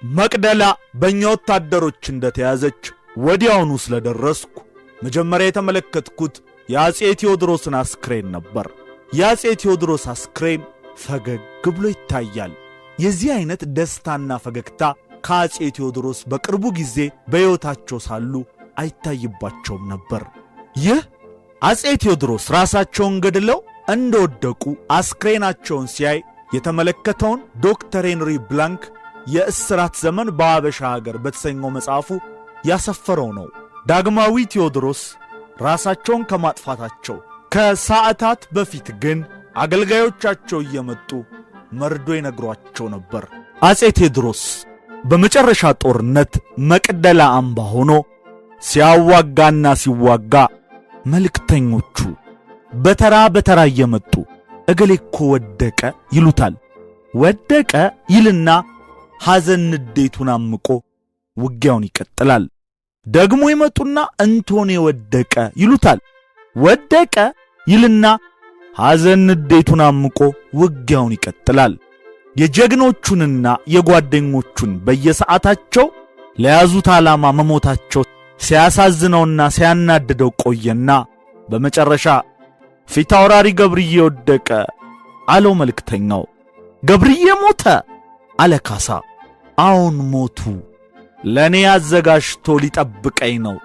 መቅደላ በእኛ ወታደሮች እንደተያዘች ወዲያውኑ ስለደረስኩ መጀመሪያ የተመለከትኩት የአጼ ቴዎድሮስን አስክሬን ነበር። የአጼ ቴዎድሮስ አስክሬን ፈገግ ብሎ ይታያል። የዚህ አይነት ደስታና ፈገግታ ከአጼ ቴዎድሮስ በቅርቡ ጊዜ በሕይወታቸው ሳሉ አይታይባቸውም ነበር። ይህ አጼ ቴዎድሮስ ራሳቸውን ገድለው እንደወደቁ አስክሬናቸውን ሲያይ የተመለከተውን ዶክተር ሄንሪ ብላንክ የእስራት ዘመን በአበሻ ሀገር በተሰኘው መጽሐፉ ያሰፈረው ነው። ዳግማዊ ቴዎድሮስ ራሳቸውን ከማጥፋታቸው ከሰዓታት በፊት ግን አገልጋዮቻቸው እየመጡ መርዶ ይነግሯቸው ነበር። አጼ ቴዎድሮስ በመጨረሻ ጦርነት መቅደላ አምባ ሆኖ ሲያዋጋና ሲዋጋ መልእክተኞቹ በተራ በተራ እየመጡ እገሌኮ ወደቀ ይሉታል። ወደቀ ይልና ሐዘን ንዴቱን አምቆ ውጊያውን ይቀጥላል። ደግሞ ይመጡና እንቶኔ ወደቀ ይሉታል። ወደቀ ይልና ሐዘን ንዴቱን አምቆ ውጊያውን ይቀጥላል። የጀግኖቹንና የጓደኞቹን በየሰዓታቸው ለያዙት ዓላማ መሞታቸው ሲያሳዝነውና ሲያናድደው ቆየና በመጨረሻ ፊት አውራሪ ገብርዬ ወደቀ አለው መልእክተኛው። ገብርዬ ሞተ አለ ካሳ። አሁን ሞቱ፣ ለኔ አዘጋጅቶ ሊጠብቀኝ ነው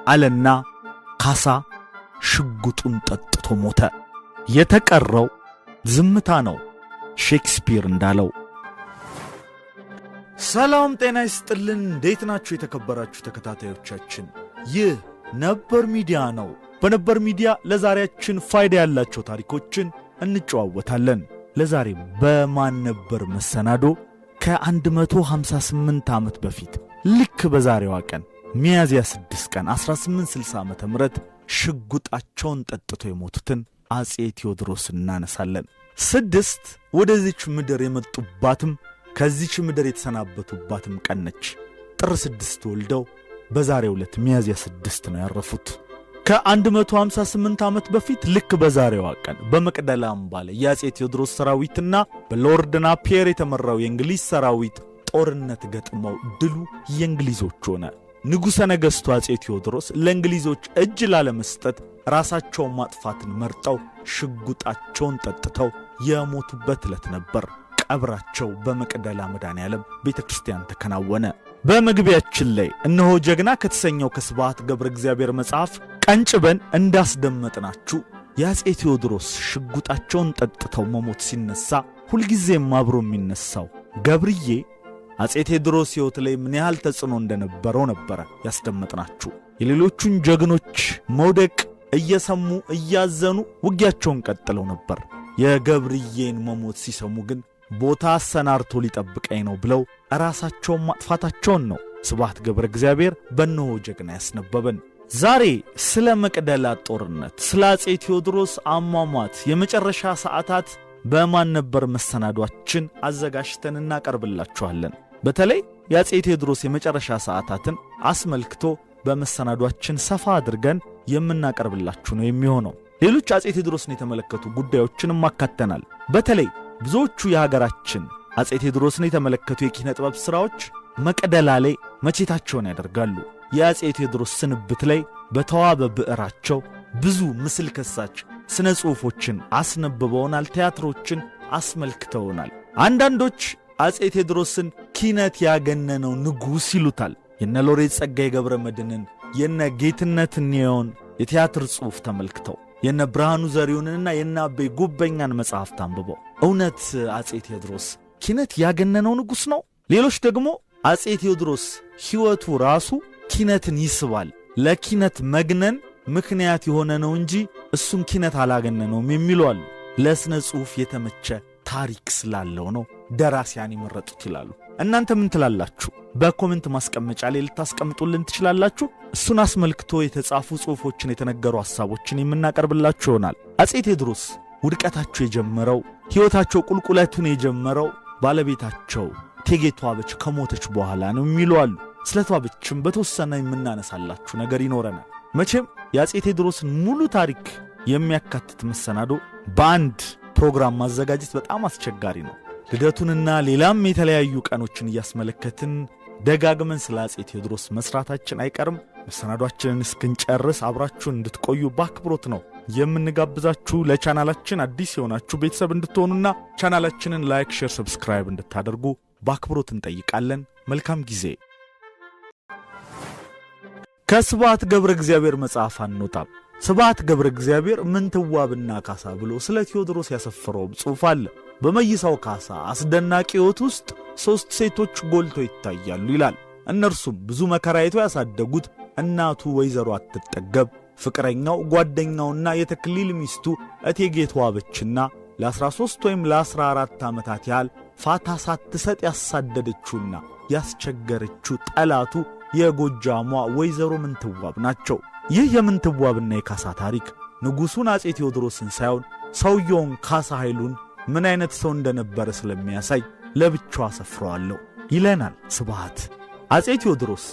አለና ካሳ ሽጉጡን ጠጥቶ ሞተ። የተቀረው ዝምታ ነው ሼክስፒር እንዳለው። ሰላም ጤና ይስጥልን። እንዴት ናችሁ የተከበራችሁ ተከታታዮቻችን? ይህ ነበር ሚዲያ ነው። በነበር ሚዲያ ለዛሬያችን ፋይዳ ያላቸው ታሪኮችን እንጨዋወታለን። ለዛሬ በማን ነበር መሰናዶ ከ158 ዓመት በፊት ልክ በዛሬዋ ቀን ሚያዝያ 6 ቀን 1860 ዓመተ ምህረት ሽጉጣቸውን ጠጥቶ የሞቱትን አጼ ቴዎድሮስ እናነሳለን። 6 ወደዚች ምድር የመጡባትም ከዚች ምድር የተሰናበቱባትም ቀን ነች። ጥር 6 ወልደው በዛሬው ዕለት ሚያዝያ 6 ነው ያረፉት። ከ158 ዓመት በፊት ልክ በዛሬዋ ቀን በመቅደላ አምባ ላይ የአጼ ቴዎድሮስ ሰራዊትና በሎርድ ናፒየር የተመራው የእንግሊዝ ሰራዊት ጦርነት ገጥመው ድሉ የእንግሊዞች ሆነ። ንጉሠ ነገሥቱ አጼ ቴዎድሮስ ለእንግሊዞች እጅ ላለመስጠት ራሳቸውን ማጥፋትን መርጠው ሽጉጣቸውን ጠጥተው የሞቱበት ዕለት ነበር። ቀብራቸው በመቅደላ መድኃኔዓለም ቤተክርስቲያን ተከናወነ። በመግቢያችን ላይ እነሆ ጀግና ከተሰኘው ከስብሐት ገብረ እግዚአብሔር መጽሐፍ ቀንጭበን እንዳስደመጥናችሁ የአጼ ቴዎድሮስ ሽጉጣቸውን ጠጥተው መሞት ሲነሳ ሁልጊዜም አብሮ የሚነሳው ገብርዬ አጼ ቴዎድሮስ ሕይወት ላይ ምን ያህል ተጽዕኖ እንደነበረው ነበረ ያስደመጥናችሁ። የሌሎቹን ጀግኖች መውደቅ እየሰሙ እያዘኑ ውጊያቸውን ቀጥለው ነበር። የገብርዬን መሞት ሲሰሙ ግን ቦታ አሰናርቶ ሊጠብቀኝ ነው ብለው ራሳቸውን ማጥፋታቸውን ነው ስብሐት ገብረ እግዚአብሔር በእነሆ ጀግና ያስነበበን። ዛሬ ስለ መቅደላ ጦርነት፣ ስለ አጼ ቴዎድሮስ አሟሟት የመጨረሻ ሰዓታት በማን ነበር መሰናዷችን አዘጋጅተን እናቀርብላችኋለን። በተለይ የአጼ ቴዎድሮስ የመጨረሻ ሰዓታትን አስመልክቶ በመሰናዷችን ሰፋ አድርገን የምናቀርብላችሁ ነው የሚሆነው። ሌሎች አጼ ቴዎድሮስን የተመለከቱ ጉዳዮችንም አካተናል። በተለይ ብዙዎቹ የሀገራችን አጼ ቴዎድሮስን የተመለከቱ የኪነ ጥበብ ሥራዎች መቅደላ ላይ መቼታቸውን ያደርጋሉ። የአጼ ቴዎድሮስ ስንብት ላይ በተዋበ ብዕራቸው ብዙ ምስል ከሳች ስነ ጽሑፎችን አስነብበውናል፣ ቲያትሮችን አስመልክተውናል። አንዳንዶች አጼ ቴዎድሮስን ኪነት ያገነነው ንጉሥ ይሉታል። የነ ሎሬት ጸጋዬ ገብረ መድኅንን የነ ጌትነት እንየውን የቲያትር ጽሑፍ ተመልክተው የነ ብርሃኑ ዘሪሁንንና የነ አቤ ጉበኛን መጽሐፍ አንብበው እውነት አጼ ቴዎድሮስ ኪነት ያገነነው ንጉሥ ነው? ሌሎች ደግሞ አጼ ቴዎድሮስ ሕይወቱ ራሱ ኪነትን ይስባል፣ ለኪነት መግነን ምክንያት የሆነ ነው እንጂ እሱም ኪነት አላገነነውም የሚሉ አሉ። ለስነ ጽሑፍ የተመቸ ታሪክ ስላለው ነው ደራሲያን ይመረጡት ይላሉ። እናንተ ምን ትላላችሁ? በኮሜንት ማስቀመጫ ላይ ልታስቀምጡልን ትችላላችሁ። እሱን አስመልክቶ የተጻፉ ጽሑፎችን፣ የተነገሩ ሐሳቦችን የምናቀርብላችሁ ይሆናል። አጼ ቴዎድሮስ ውድቀታቸው የጀመረው ሕይወታቸው ቁልቁለቱን የጀመረው ባለቤታቸው እቴጌ ተዋበች ከሞተች በኋላ ነው የሚሉ አሉ። ስለ ተዋበችም በተወሰነ የምናነሳላችሁ ነገር ይኖረናል። መቼም የአጼ ቴዎድሮስን ሙሉ ታሪክ የሚያካትት መሰናዶ በአንድ ፕሮግራም ማዘጋጀት በጣም አስቸጋሪ ነው። ልደቱንና ሌላም የተለያዩ ቀኖችን እያስመለከትን ደጋግመን ስለ አፄ ቴዎድሮስ መስራታችን አይቀርም። መሰናዷችንን እስክንጨርስ አብራችሁን እንድትቆዩ በአክብሮት ነው የምንጋብዛችሁ። ለቻናላችን አዲስ የሆናችሁ ቤተሰብ እንድትሆኑና ቻናላችንን ላይክ፣ ሼር፣ ሰብስክራይብ እንድታደርጉ በአክብሮት እንጠይቃለን። መልካም ጊዜ። ከስብሐት ገብረ እግዚአብሔር መጽሐፍ አንወጣም። ስብሐት ገብረ እግዚአብሔር ምንትዋብና ካሳ ብሎ ስለ ቴዎድሮስ ያሰፈረው ጽሑፍ አለ። በመይሳው ካሳ አስደናቂ ሕይወት ውስጥ 3 ሴቶች ጎልቶ ይታያሉ ይላል። እነርሱም ብዙ መከራይቶ ያሳደጉት እናቱ ወይዘሮ አትጠገብ፣ ፍቅረኛው ጓደኛውና የተክሊል ሚስቱ እቴጌ ተዋበችና ለ13 ወይም ለ14 ዓመታት ያህል ፋታ ሳትሰጥ ያሳደደችውና ያስቸገረችው ጠላቱ የጎጃሟ ወይዘሮ ምንትዋብ ናቸው። ይህ የምንትዋብና የካሳ ታሪክ ንጉሡን አፄ ቴዎድሮስን ሳይሆን ሰውየውን ካሳ ኃይሉን ምን አይነት ሰው እንደነበረ ስለሚያሳይ ለብቻው አሰፍረዋለሁ ይለናል ስብሐት። አፄ ቴዎድሮስ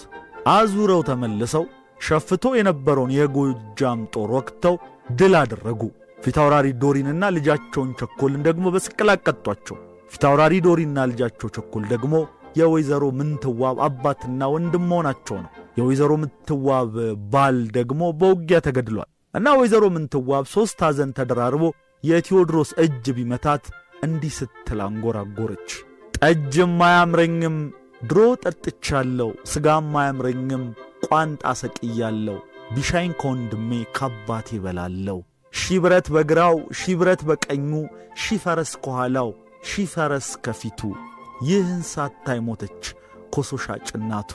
አዙረው ተመልሰው ሸፍቶ የነበረውን የጎጃም ጦር ወቅተው ድል አደረጉ። ፊታውራሪ ዶሪንና ልጃቸውን ቸኮልን ደግሞ በስቅላት ቀጧቸው። ፊታውራሪ ዶሪንና ልጃቸው ቸኮል ደግሞ የወይዘሮ ምንትዋብ አባትና ወንድም መሆናቸው ነው። የወይዘሮ ምንትዋብ ባል ደግሞ በውጊያ ተገድሏል እና ወይዘሮ ምንትዋብ 3 ሐዘን ተደራርቦ የቴዎድሮስ እጅ ቢመታት እንዲህ ስትል አንጎራጎረች። ጠጅም አያምረኝም ድሮ ጠጥቻለሁ፣ ሥጋም አያምረኝም ቋንጣ ሰቅያለሁ፣ ቢሻኝ ከወንድሜ ካባቴ በላለሁ። ሺህ ብረት በግራው ሺህ ብረት በቀኙ፣ ሺህ ፈረስ ከኋላው ሺህ ፈረስ ከፊቱ፣ ይህን ሳታይ ሞተች ኮሶ ሻጭ እናቱ።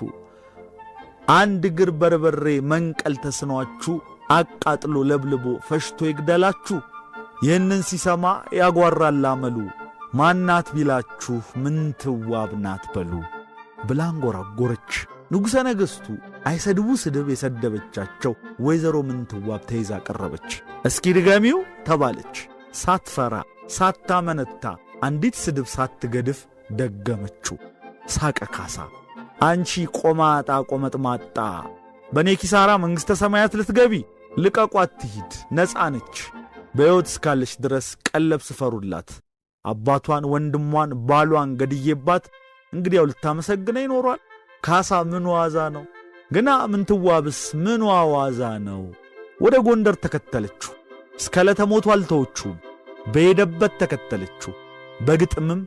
አንድ እግር በርበሬ መንቀል ተስኗችሁ፣ አቃጥሎ ለብልቦ ፈሽቶ ይግደላችሁ። ይህንን ሲሰማ ያጓራል አመሉ፣ ማናት ቢላችሁ ምንትዋብ ናት በሉ ብላ አንጎራጎረች። ንጉሠ ነገሥቱ አይሰድቡ ስድብ የሰደበቻቸው ወይዘሮ ምንትዋብ ተይዛ ቀረበች። እስኪ ድገሚው ተባለች። ሳትፈራ ሳታመነታ አንዲት ስድብ ሳትገድፍ ደገመችው። ሳቀ ካሳ። አንቺ ቆማጣ ቆመጥማጣ፣ በእኔ ኪሳራ መንግሥተ ሰማያት ልትገቢ ልቀቋት ትሂድ፣ ነፃ ነች። በሕይወት እስካለች ድረስ ቀለብ ስፈሩላት። አባቷን ወንድሟን ባሏን ገድዬባት እንግዲያው ልታመሰግነ ይኖሯል። ካሳ ምን ዋዛ ነው? ግና ምንትዋብስ ምን ዋዛ ነው? ወደ ጎንደር ተከተለችው። እስከ ለተሞቱ አልተወችውም። በሄደበት ተከተለችው። በግጥምም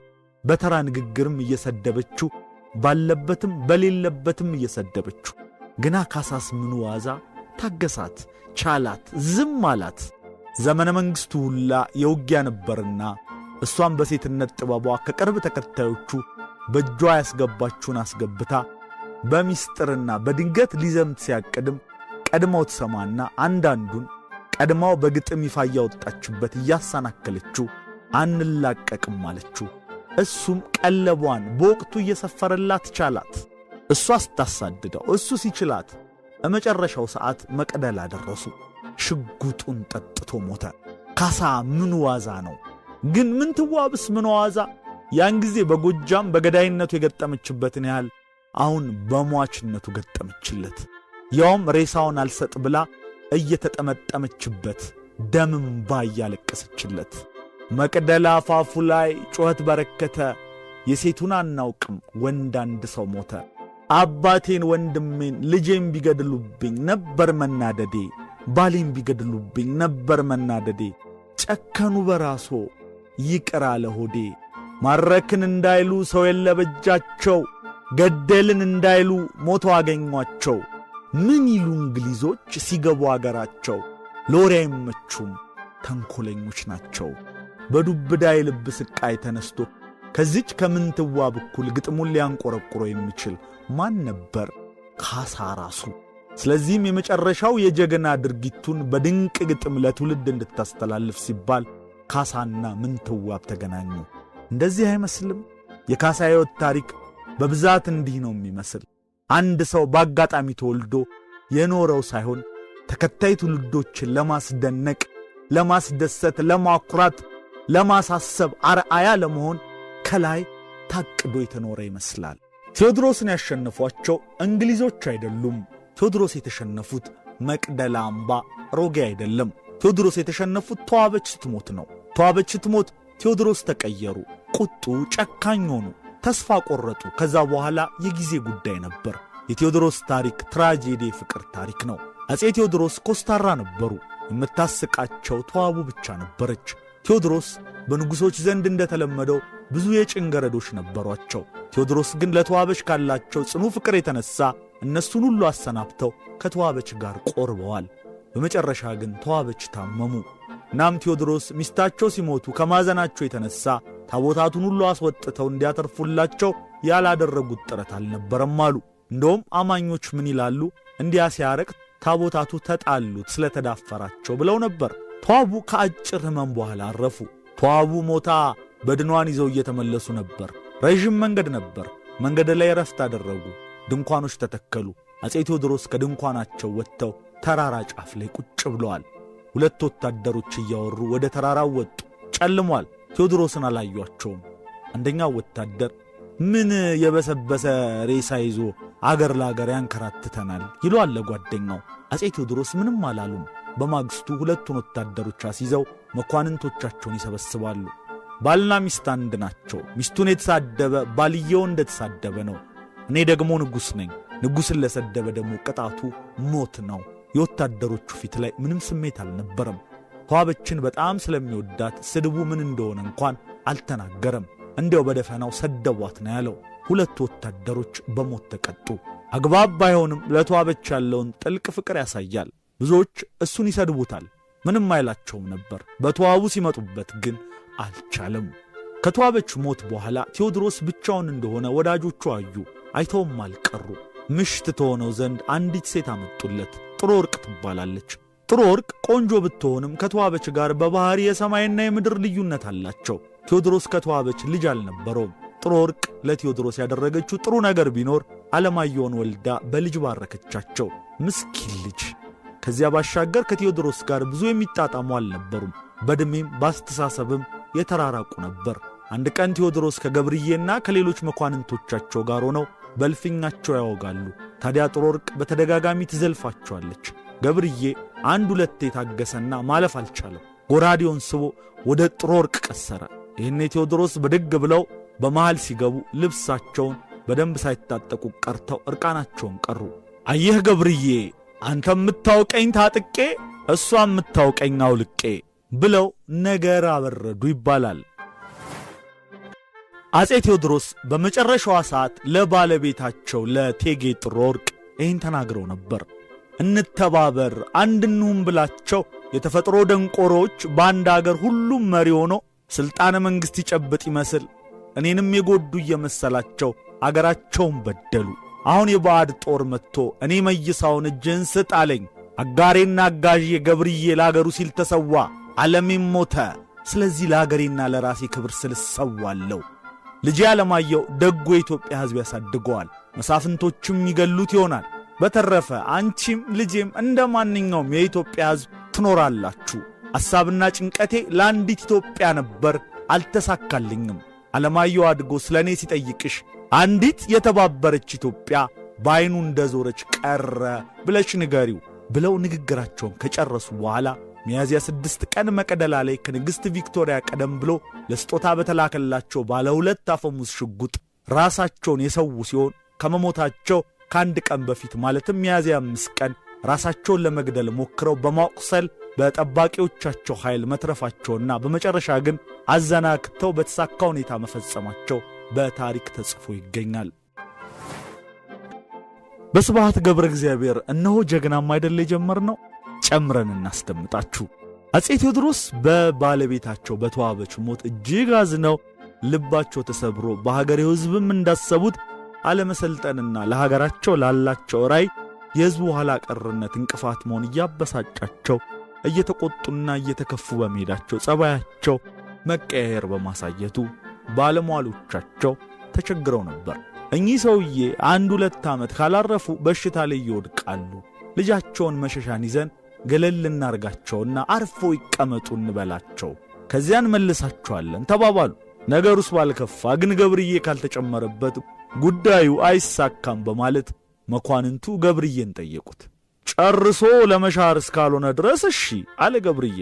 በተራ ንግግርም እየሰደበችው፣ ባለበትም በሌለበትም እየሰደበችው። ግና ካሳስ ምን ዋዛ? ታገሳት፣ ቻላት፣ ዝም አላት። ዘመነ መንግሥቱ ሁላ የውጊያ ነበርና እሷም በሴትነት ጥበቧ ከቅርብ ተከታዮቹ በእጇ ያስገባችውን አስገብታ በሚስጥርና በድንገት ሊዘምት ሲያቅድም ቀድማው ትሰማና አንዳንዱን ቀድማው በግጥም ይፋ ያወጣችበት እያሳናከለችው አንላቀቅም አለችው። እሱም ቀለቧን በወቅቱ እየሰፈረላት ቻላት። እሷ ስታሳድደው እሱ ሲችላት በመጨረሻው ሰዓት መቅደላ ደረሱ። ሽጉጡን ጠጥቶ ሞተ። ካሳ ምን ዋዛ ነው? ግን ምንትዋብስ ምን ዋዛ? ያን ጊዜ በጎጃም በገዳይነቱ የገጠመችበትን ያህል አሁን በሟችነቱ ገጠመችለት። ያውም ሬሳውን አልሰጥ ብላ እየተጠመጠመችበት ደምም ባያለቀሰችለት። መቅደላ አፋፉ ላይ ጩኸት በረከተ፣ የሴቱን አናውቅም ወንድ አንድ ሰው ሞተ። አባቴን ወንድሜን ልጄን ቢገድሉብኝ ነበር መናደዴ፣ ባሌን ቢገድሉብኝ ነበር መናደዴ። ጨከኑ በራሶ ይቅር አለ ሆዴ። ማረክን እንዳይሉ ሰው የለበጃቸው፣ ገደልን እንዳይሉ ሞቶ አገኟቸው። ምን ይሉ እንግሊዞች ሲገቡ አገራቸው፣ ለወሬ አይመቹም ተንኰለኞች ናቸው። በዱብዳ የልብ ስቃይ ተነስቶ ከዚች ከምንትዋብ እኩል ግጥሙን ሊያንቆረቁሮ የሚችል ማን ነበር? ካሳ ራሱ። ስለዚህም የመጨረሻው የጀግና ድርጊቱን በድንቅ ግጥም ለትውልድ እንድታስተላልፍ ሲባል ካሳና ምንትዋብ ተገናኙ። እንደዚህ አይመስልም? የካሳ ሕይወት ታሪክ በብዛት እንዲህ ነው የሚመስል። አንድ ሰው በአጋጣሚ ተወልዶ የኖረው ሳይሆን ተከታይ ትውልዶችን ለማስደነቅ፣ ለማስደሰት፣ ለማኩራት፣ ለማሳሰብ፣ አርአያ ለመሆን ከላይ ታቅዶ የተኖረ ይመስላል። ቴዎድሮስን ያሸነፏቸው እንግሊዞች አይደሉም። ቴዎድሮስ የተሸነፉት መቅደላ አምባ ሮጌ አይደለም። ቴዎድሮስ የተሸነፉት ተዋበች ስትሞት ነው። ተዋበች ስትሞት ቴዎድሮስ ተቀየሩ፣ ቁጡ፣ ጨካኝ ሆኑ፣ ተስፋ ቆረጡ። ከዛ በኋላ የጊዜ ጉዳይ ነበር። የቴዎድሮስ ታሪክ ትራጄዲ ፍቅር ታሪክ ነው። አጼ ቴዎድሮስ ኮስታራ ነበሩ። የምታስቃቸው ተዋቡ ብቻ ነበረች። ቴዎድሮስ በንጉሶች ዘንድ እንደተለመደው ብዙ የጭንገረዶች ነበሯቸው። ቴዎድሮስ ግን ለተዋበች ካላቸው ጽኑ ፍቅር የተነሳ እነሱን ሁሉ አሰናብተው ከተዋበች ጋር ቆርበዋል። በመጨረሻ ግን ተዋበች ታመሙ። እናም ቴዎድሮስ ሚስታቸው ሲሞቱ ከማዘናቸው የተነሳ ታቦታቱን ሁሉ አስወጥተው እንዲያተርፉላቸው ያላደረጉት ጥረት አልነበረም አሉ። እንደውም አማኞች ምን ይላሉ? እንዲያ ሲያረቅ ታቦታቱ ተጣሉት ስለተዳፈራቸው ብለው ነበር። ተዋቡ ከአጭር ሕመም በኋላ አረፉ። ተዋቡ ሞታ በድኗን ይዘው እየተመለሱ ነበር። ረዥም መንገድ ነበር። መንገድ ላይ ረፍት አደረጉ። ድንኳኖች ተተከሉ። አጼ ቴዎድሮስ ከድንኳናቸው ወጥተው ተራራ ጫፍ ላይ ቁጭ ብለዋል። ሁለት ወታደሮች እያወሩ ወደ ተራራው ወጡ። ጨልሟል። ቴዎድሮስን አላዩአቸውም። አንደኛው ወታደር ምን የበሰበሰ ሬሳ ይዞ አገር ለአገር ያንከራትተናል ይሏል ለጓደኛው። አጼ ቴዎድሮስ ምንም አላሉም። በማግስቱ ሁለቱን ወታደሮች አስይዘው መኳንንቶቻቸውን ይሰበስባሉ። ባልና ሚስት አንድ ናቸው። ሚስቱን የተሳደበ ባልየው እንደተሳደበ ነው። እኔ ደግሞ ንጉሥ ነኝ። ንጉሥን ለሰደበ ደግሞ ቅጣቱ ሞት ነው። የወታደሮቹ ፊት ላይ ምንም ስሜት አልነበረም። ተዋበችን በጣም ስለሚወዳት ስድቡ ምን እንደሆነ እንኳን አልተናገረም። እንዲያው በደፈናው ሰደቧት ነው ያለው። ሁለቱ ወታደሮች በሞት ተቀጡ። አግባብ ባይሆንም ለተዋበች ያለውን ጥልቅ ፍቅር ያሳያል። ብዙዎች እሱን ይሰድቡታል፣ ምንም አይላቸውም ነበር። በተዋቡ ሲመጡበት ግን አልቻለም። ከተዋበች ሞት በኋላ ቴዎድሮስ ብቻውን እንደሆነ ወዳጆቹ አዩ። አይተውም አልቀሩ። ምሽት ተሆነው ዘንድ አንዲት ሴት አመጡለት። ጥሩ ወርቅ ትባላለች። ጥሩ ወርቅ ቆንጆ ብትሆንም ከተዋበች ጋር በባህሪ የሰማይና የምድር ልዩነት አላቸው። ቴዎድሮስ ከተዋበች ልጅ አልነበረውም። ጥሩ ወርቅ ለቴዎድሮስ ያደረገችው ጥሩ ነገር ቢኖር ዓለማየሁን ወልዳ በልጅ ባረከቻቸው። ምስኪን ልጅ። ከዚያ ባሻገር ከቴዎድሮስ ጋር ብዙ የሚጣጣሙ አልነበሩም። በዕድሜም ባስተሳሰብም የተራራቁ ነበር። አንድ ቀን ቴዎድሮስ ከገብርዬና ከሌሎች መኳንንቶቻቸው ጋር ሆነው በልፍኛቸው ያወጋሉ። ታዲያ ጥሩ ወርቅ በተደጋጋሚ ትዘልፋቸዋለች። ገብርዬ አንድ ሁለቴ ታገሰና ማለፍ አልቻለም። ጎራዴውን ስቦ ወደ ጥሩ ወርቅ ቀሰረ። ይህኔ ቴዎድሮስ ብድግ ብለው በመሃል ሲገቡ ልብሳቸውን በደንብ ሳይታጠቁ ቀርተው እርቃናቸውን ቀሩ። አየህ ገብርዬ፣ አንተ የምታውቀኝ ታጥቄ እሷ የምታውቀኝ አውልቄ ብለው ነገር አበረዱ ይባላል። አጼ ቴዎድሮስ በመጨረሻዋ ሰዓት ለባለቤታቸው ለእቴጌ ጥሩ ወርቅ ይህን ተናግረው ነበር። እንተባበር አንድ እንሁን ብላቸው የተፈጥሮ ደንቆሮች በአንድ አገር ሁሉም መሪ ሆኖ ሥልጣነ መንግሥት ይጨብጥ ይመስል እኔንም የጎዱ እየመሰላቸው አገራቸውን በደሉ። አሁን የባዕድ ጦር መጥቶ እኔ መይሳውን እጅህን ስጥ አለኝ። አጋሬና አጋዤ ገብርዬ ለአገሩ ሲል ተሰዋ፣ ዓለሜም ሞተ። ስለዚህ ለአገሬና ለራሴ ክብር ስል እሰዋለሁ። ልጄ ዓለማየሁ ደጎ የኢትዮጵያ ሕዝብ ያሳድገዋል፣ መሳፍንቶችም ይገሉት ይሆናል። በተረፈ አንቺም ልጄም እንደ ማንኛውም የኢትዮጵያ ሕዝብ ትኖራላችሁ። ሐሳብና ጭንቀቴ ለአንዲት ኢትዮጵያ ነበር፣ አልተሳካልኝም። ዓለማየሁ አድጎ ስለ እኔ ሲጠይቅሽ አንዲት የተባበረች ኢትዮጵያ በዐይኑ እንደ ዞረች ቀረ ብለሽ ንገሪው ብለው ንግግራቸውን ከጨረሱ በኋላ ሚያዝያ 6 ቀን መቅደላ ላይ ከንግሥት ቪክቶሪያ ቀደም ብሎ ለስጦታ በተላከላቸው ባለ 2 አፈሙዝ ሽጉጥ ራሳቸውን የሰዉ ሲሆን ከመሞታቸው ከአንድ ቀን በፊት ማለትም ሚያዝያ 5 ቀን ራሳቸውን ለመግደል ሞክረው በማቁሰል በጠባቂዎቻቸው ኃይል መትረፋቸውና በመጨረሻ ግን አዘናክተው በተሳካ ሁኔታ መፈጸማቸው በታሪክ ተጽፎ ይገኛል። በስብሐት ገብረ እግዚአብሔር እነሆ ጀግናም አይደል የጀመርነው ጨምረን እናስደምጣችሁ። አጼ ቴዎድሮስ በባለቤታቸው በተዋበች ሞት እጅግ አዝነው ልባቸው ተሰብሮ በሀገሬው ሕዝብም እንዳሰቡት አለመሰልጠንና ለሀገራቸው ላላቸው ራዕይ የሕዝቡ ኋላ ቀርነት እንቅፋት መሆን እያበሳጫቸው እየተቆጡና እየተከፉ በመሄዳቸው ጸባያቸው መቀየር በማሳየቱ ባለሟሎቻቸው ተቸግረው ነበር። እኚህ ሰውዬ 1-2 ዓመት ካላረፉ በሽታ ላይ ይወድቃሉ። ልጃቸውን መሸሻን ይዘን ገለል እናርጋቸውና አርፎ ይቀመጡ እንበላቸው፣ ከዚያን መልሳቸዋለን ተባባሉ። ነገሩስ ባልከፋ ግን ገብርዬ ካልተጨመረበት ጉዳዩ አይሳካም በማለት መኳንንቱ ገብርዬን ጠየቁት። ጨርሶ ለመሻር እስካልሆነ ድረስ እሺ አለ ገብርዬ።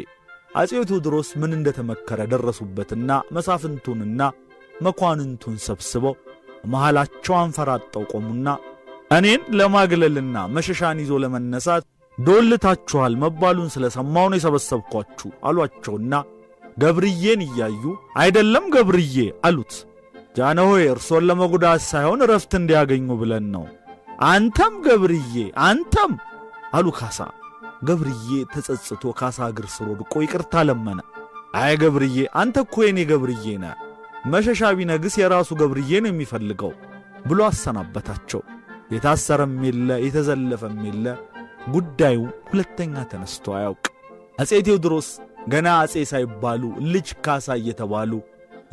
አጼው ቴዎድሮስ ምን እንደተመከረ ደረሱበትና መሳፍንቱንና መኳንንቱን ሰብስበው መሃላቸው አንፈራጠው ቆሙና እኔን ለማግለልና መሸሻን ይዞ ለመነሳት ዶልታችኋል መባሉን ስለሰማው ነው የሰበሰብኳችሁ አሏቸውና ገብርዬን እያዩ አይደለም ገብርዬ አሉት። ጃንሆይ እርሶን ለመጉዳት ሳይሆን ረፍት እንዲያገኙ ብለን ነው። አንተም ገብርዬ አንተም አሉ ካሳ። ገብርዬ ተጸጽቶ ካሳ እግር ስር ወድቆ ይቅርታ ለመነ። አይ ገብርዬ አንተ እኮ የኔ ገብርዬ ነህ፣ መሸሻ ቢነግስ የራሱ ገብርዬን የሚፈልገው ብሎ አሰናበታቸው። የታሰረም የለ የተዘለፈም የለ፣ ጉዳዩ ሁለተኛ ተነስቶ አያውቅ። አጼ ቴዎድሮስ ገና አጼ ሳይባሉ ልጅ ካሳ እየተባሉ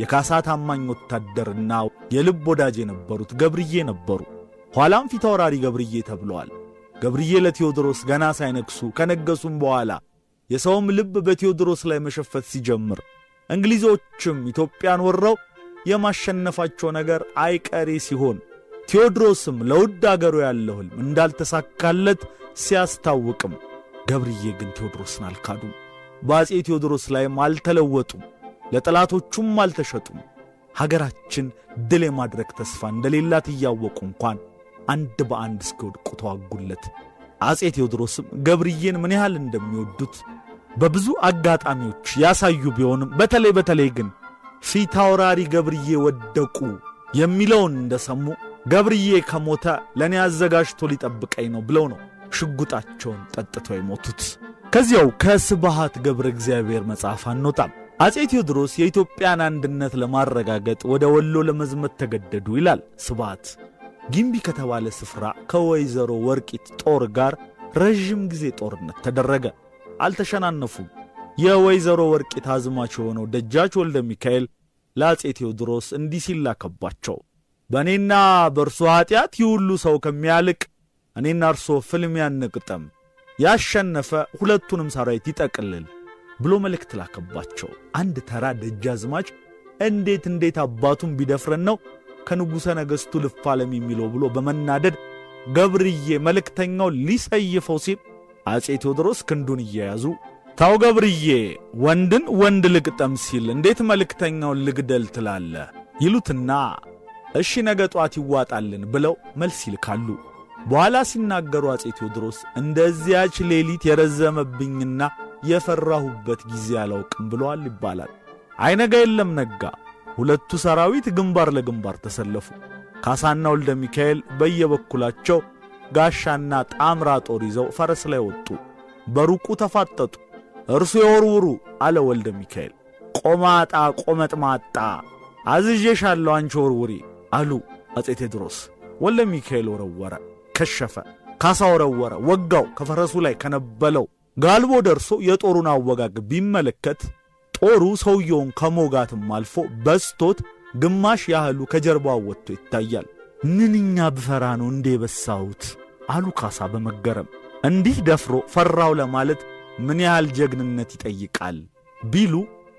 የካሳ ታማኝ ወታደርና የልብ ወዳጅ የነበሩት ገብርዬ ነበሩ። ኋላም ፊት አውራሪ ገብርዬ ተብለዋል። ገብርዬ ለቴዎድሮስ ገና ሳይነግሱ ከነገሱም በኋላ የሰውም ልብ በቴዎድሮስ ላይ መሸፈት ሲጀምር እንግሊዞችም ኢትዮጵያን ወረው የማሸነፋቸው ነገር አይቀሬ ሲሆን ቴዎድሮስም ለውድ አገሩ ያለው ሕልም እንዳልተሳካለት ሲያስታውቅም ገብርዬ ግን ቴዎድሮስን አልካዱም። በአጼ ቴዎድሮስ ላይም አልተለወጡም፣ ለጠላቶቹም አልተሸጡም። ሀገራችን ድል የማድረግ ተስፋ እንደሌላት እያወቁ እንኳን አንድ በአንድ እስኪወድቁ ተዋጉለት። አጼ ቴዎድሮስም ገብርዬን ምን ያህል እንደሚወዱት በብዙ አጋጣሚዎች ያሳዩ ቢሆንም በተለይ ግን ፊት አውራሪ ገብርዬ ወደቁ የሚለውን እንደሰሙ ገብርዬ ከሞተ ለኔ አዘጋጅቶ ሊጠብቀኝ ነው ብለው ነው ሽጉጣቸውን ጠጥተው የሞቱት። ከዚያው ከስብሃት ገብረ እግዚአብሔር መጽሐፍ አንወጣም። አጼ ቴዎድሮስ የኢትዮጵያን አንድነት ለማረጋገጥ ወደ ወሎ ለመዝመት ተገደዱ ይላል ስብሃት። ጊምቢ ከተባለ ስፍራ ከወይዘሮ ወርቂት ጦር ጋር ረጅም ጊዜ ጦርነት ተደረገ። አልተሸናነፉም። የወይዘሮ ወርቂት አዝማች የሆነው ደጃች ወልደ ሚካኤል ለአጼ ቴዎድሮስ እንዲህ ሲል ላከባቸው፣ በእኔና በእርሶ ኃጢአት ይሁሉ ሰው ከሚያልቅ እኔና እርሶ ፍልሚያ እንቅጠም፣ ያሸነፈ ሁለቱንም ሰራዊት ይጠቅልል ብሎ መልእክት ላከባቸው። አንድ ተራ ደጃዝማች እንዴት አባቱን ቢደፍረን ነው ከንጉሠ ነገሥቱ ልፋለም የሚለው ብሎ በመናደድ ገብርዬ መልእክተኛው ሊሰይፈው ሲል አጼ ቴዎድሮስ ክንዱን እየያዙ ታው ገብርዬ ወንድን ወንድ ልቅጠም ሲል እንዴት መልእክተኛውን ልግደል ትላለ ይሉትና እሺ ነገ ጧት ይዋጣልን ብለው መልስ ይልካሉ። በኋላ ሲናገሩ አጼ ቴዎድሮስ እንደዚያች ሌሊት የረዘመብኝና የፈራሁበት ጊዜ አላውቅም ብለዋል ይባላል። አይነጋ የለም ነጋ። ሁለቱ ሰራዊት ግንባር ለግንባር ተሰለፉ። ካሳና ወልደ ሚካኤል በየበኩላቸው ጋሻና ጣምራ ጦር ይዘው ፈረስ ላይ ወጡ። በሩቁ ተፋጠጡ። እርሱ የወርውሩ አለ ወልደ ሚካኤል። ቆማጣ ቆመጥማጣ አዝዤሻለሁ አንቺ ወርውሪ አሉ አጼ ቴዎድሮስ። ወልደ ሚካኤል ወረወረ፣ ከሸፈ። ካሳ ወረወረ፣ ወጋው። ከፈረሱ ላይ ከነበለው ጋልቦ ደርሶ የጦሩን አወጋግ ቢመለከት ጦሩ ሰውየውን ከሞጋትም አልፎ በስቶት ግማሽ ያህሉ ከጀርባው ወጥቶ ይታያል። ምንኛ ብፈራ ነው እንዴ በሳውት አሉ ካሳ በመገረም። እንዲህ ደፍሮ ፈራው ለማለት ምን ያህል ጀግንነት ይጠይቃል ቢሉ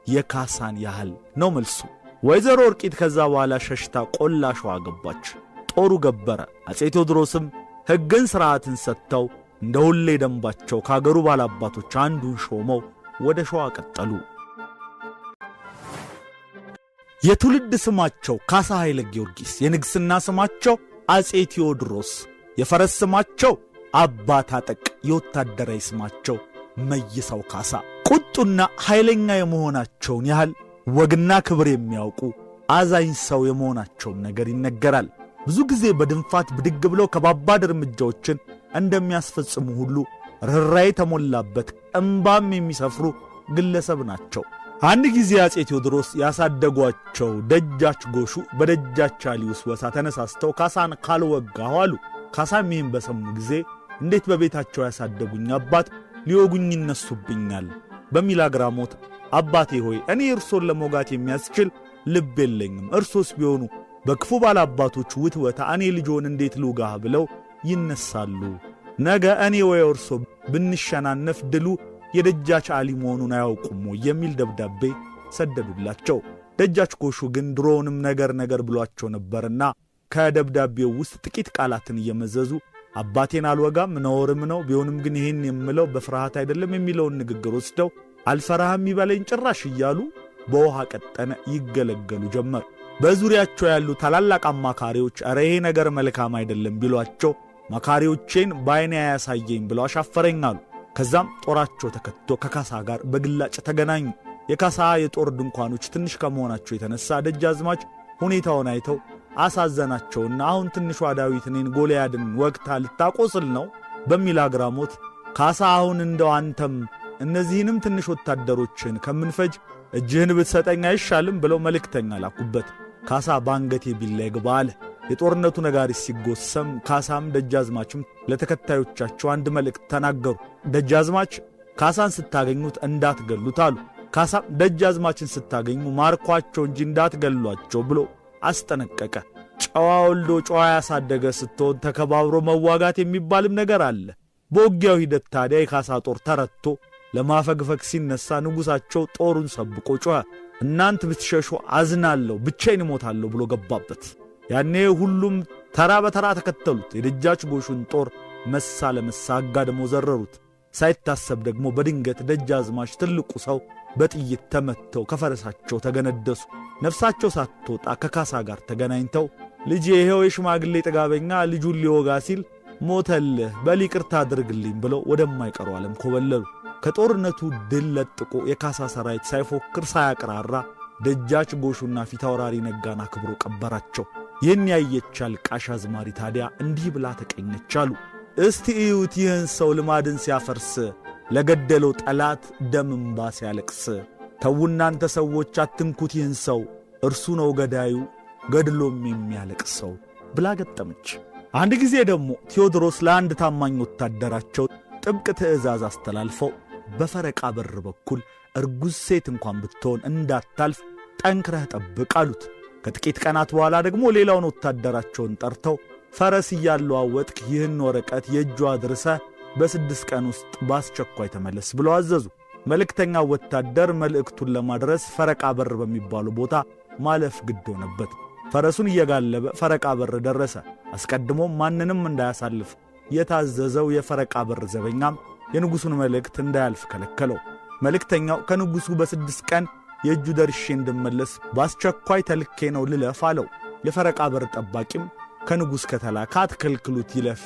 የካሳን ያህል ነው መልሱ። ወይዘሮ ወርቂት ከዛ በኋላ ሸሽታ ቆላ ሸዋ ገባች። ጦሩ ገበረ። አጼ ቴዎድሮስም ሕግን ሥርዓትን ሰጥተው እንደ ሁሌ ደንባቸው ከአገሩ ባላባቶች አንዱን ሾመው ወደ ሸዋ ቀጠሉ። የትውልድ ስማቸው ካሳ ኃይለ ጊዮርጊስ፣ የንግሥና ስማቸው አጼ ቴዎድሮስ፣ የፈረስ ስማቸው አባ ታጠቅ፣ የወታደራዊ ስማቸው መይሳው ካሳ። ቁጡና ኃይለኛ የመሆናቸውን ያህል ወግና ክብር የሚያውቁ አዛኝ ሰው የመሆናቸውን ነገር ይነገራል። ብዙ ጊዜ በድንፋት ብድግ ብለው ከባባድ እርምጃዎችን እንደሚያስፈጽሙ ሁሉ ርኅራኄ የተሞላበት እንባም የሚሰፍሩ ግለሰብ ናቸው። አንድ ጊዜ አጼ ቴዎድሮስ ያሳደጓቸው ደጃች ጎሹ በደጃች አሊ ውስወሳ ተነሳስተው ካሳን ካልወጋሁ አሉ። ካሳም ይህን በሰሙ ጊዜ እንዴት በቤታቸው ያሳደጉኝ አባት ሊወጉኝ ይነሱብኛል በሚል አግራሞት አባቴ ሆይ እኔ እርሶን ለሞጋት የሚያስችል ልብ የለኝም፣ እርሶስ ቢሆኑ በክፉ ባላባቶች ውትወታ እኔ ልጆን እንዴት ልውጋህ ብለው ይነሳሉ። ነገ እኔ ወይ እርሶ ብንሸናነፍ ድሉ የደጃች አሊ መሆኑን አያውቁም የሚል ደብዳቤ ሰደዱላቸው። ደጃች ጎሹ ግን ድሮውንም ነገር ብሏቸው ነበርና ከደብዳቤው ውስጥ ጥቂት ቃላትን እየመዘዙ አባቴን አልወጋም ነውርም ነው፣ ቢሆንም ግን ይህን የምለው በፍርሃት አይደለም የሚለውን ንግግር ወስደው አልፈራህም ይበለኝ ጭራሽ እያሉ በውሃ ቀጠነ ይገለገሉ ጀመር። በዙሪያቸው ያሉ ታላላቅ አማካሪዎች አረ ይሄ ነገር መልካም አይደለም ቢሏቸው መካሪዎቼን ባይኔ ያሳየኝ ብለው አሻፈረኝ አሉ። ከዛም ጦራቸው ተከትቶ ከካሳ ጋር በግላጭ ተገናኙ። የካሳ የጦር ድንኳኖች ትንሽ ከመሆናቸው የተነሳ ደጃዝማች ሁኔታውን አይተው አሳዘናቸውና አሁን ትንሿ ዳዊት እኔን ጎልያድን ወግታ ልታቆስል ነው በሚል አግራሞት ካሳ አሁን እንደው አንተም እነዚህንም ትንሽ ወታደሮችን ከምንፈጅ እጅህን ብትሰጠኝ አይሻልም ብለው መልእክተኛ ላኩበት። ካሳ ባንገቴ ቢላ ይግባ አለ። የጦርነቱ ነጋሪት ሲጎሰም ካሳም ደጃዝማችም ለተከታዮቻቸው አንድ መልእክት ተናገሩ። ደጃዝማች ካሳን ስታገኙት እንዳትገሉት አሉ። ካሳም ደጃዝማችን ስታገኙ ማርኳቸው እንጂ እንዳትገሏቸው ብሎ አስጠነቀቀ። ጨዋ ወልዶ ጨዋ ያሳደገ ስትሆን ተከባብሮ መዋጋት የሚባልም ነገር አለ። በውጊያው ሂደት ታዲያ የካሳ ጦር ተረትቶ ለማፈግፈግ ሲነሳ ንጉሳቸው ጦሩን ሰብቆ ጮኸ። እናንተ ብትሸሹ አዝናለሁ ብቻዬን እሞታለሁ ብሎ ገባበት። ያኔ ሁሉም ተራ በተራ ተከተሉት። የደጃች ጎሹን ጦር መሳ ለመሳ አጋድሞ ዘረሩት። ሳይታሰብ ደግሞ በድንገት ደጃዝማች ትልቁ ሰው በጥይት ተመተው ከፈረሳቸው ተገነደሱ። ነፍሳቸው ሳትወጣ ከካሳ ጋር ተገናኝተው ልጄ ይሄው የሽማግሌ ጥጋበኛ ልጁን ሊወጋ ሲል ሞተልህ በሊቅርታ አድርግልኝ ብለው ወደማይቀሩ ዓለም ኮበለሉ። ከጦርነቱ ድል ለጥቆ የካሳ ሰራዊት ሳይፎክር ሳያቅራራ ደጃች ጎሹና ፊታውራሪ ነጋን አክብሮ ቀበራቸው። ይህን ያየች አልቃሽ አዝማሪ ታዲያ እንዲህ ብላ ተቀኘች አሉ። እስቲ እዩት ይህን ሰው ልማድን ሲያፈርስ ለገደለው ጠላት ደም እንባ ሲያለቅስ። ተው እናንተ ሰዎች አትንኩት ይህን ሰው እርሱ ነው ገዳዩ ገድሎም የሚያለቅሰው ብላ ገጠመች። አንድ ጊዜ ደግሞ ቴዎድሮስ ለአንድ ታማኝ ወታደራቸው ጥብቅ ትእዛዝ አስተላልፈው በፈረቃ በር በኩል እርጉዝ ሴት እንኳን ብትሆን እንዳታልፍ ጠንክረህ ጠብቅ አሉት። ከጥቂት ቀናት በኋላ ደግሞ ሌላውን ወታደራቸውን ጠርተው ፈረስ እያለዋወጥክ ይህን ወረቀት የእጁ አድርሰህ በ6 ቀን ውስጥ በአስቸኳይ ተመለስ ብለው አዘዙ። መልእክተኛው ወታደር መልእክቱን ለማድረስ ፈረቃ በር በሚባለው ቦታ ማለፍ ግድ ሆነበት። ፈረሱን እየጋለበ ፈረቃ በር ደረሰ። አስቀድሞ ማንንም እንዳያሳልፍ የታዘዘው የፈረቃ በር ዘበኛም የንጉሡን መልእክት እንዳያልፍ ከለከለው። መልእክተኛው ከንጉሡ በ6 ቀን የእጁ ደርሼ እንድመለስ በአስቸኳይ ተልኬ ነው ልለፍ አለው። የፈረቃ በር ጠባቂም ከንጉሥ ከተላከ አትከልክሉት ይለፍ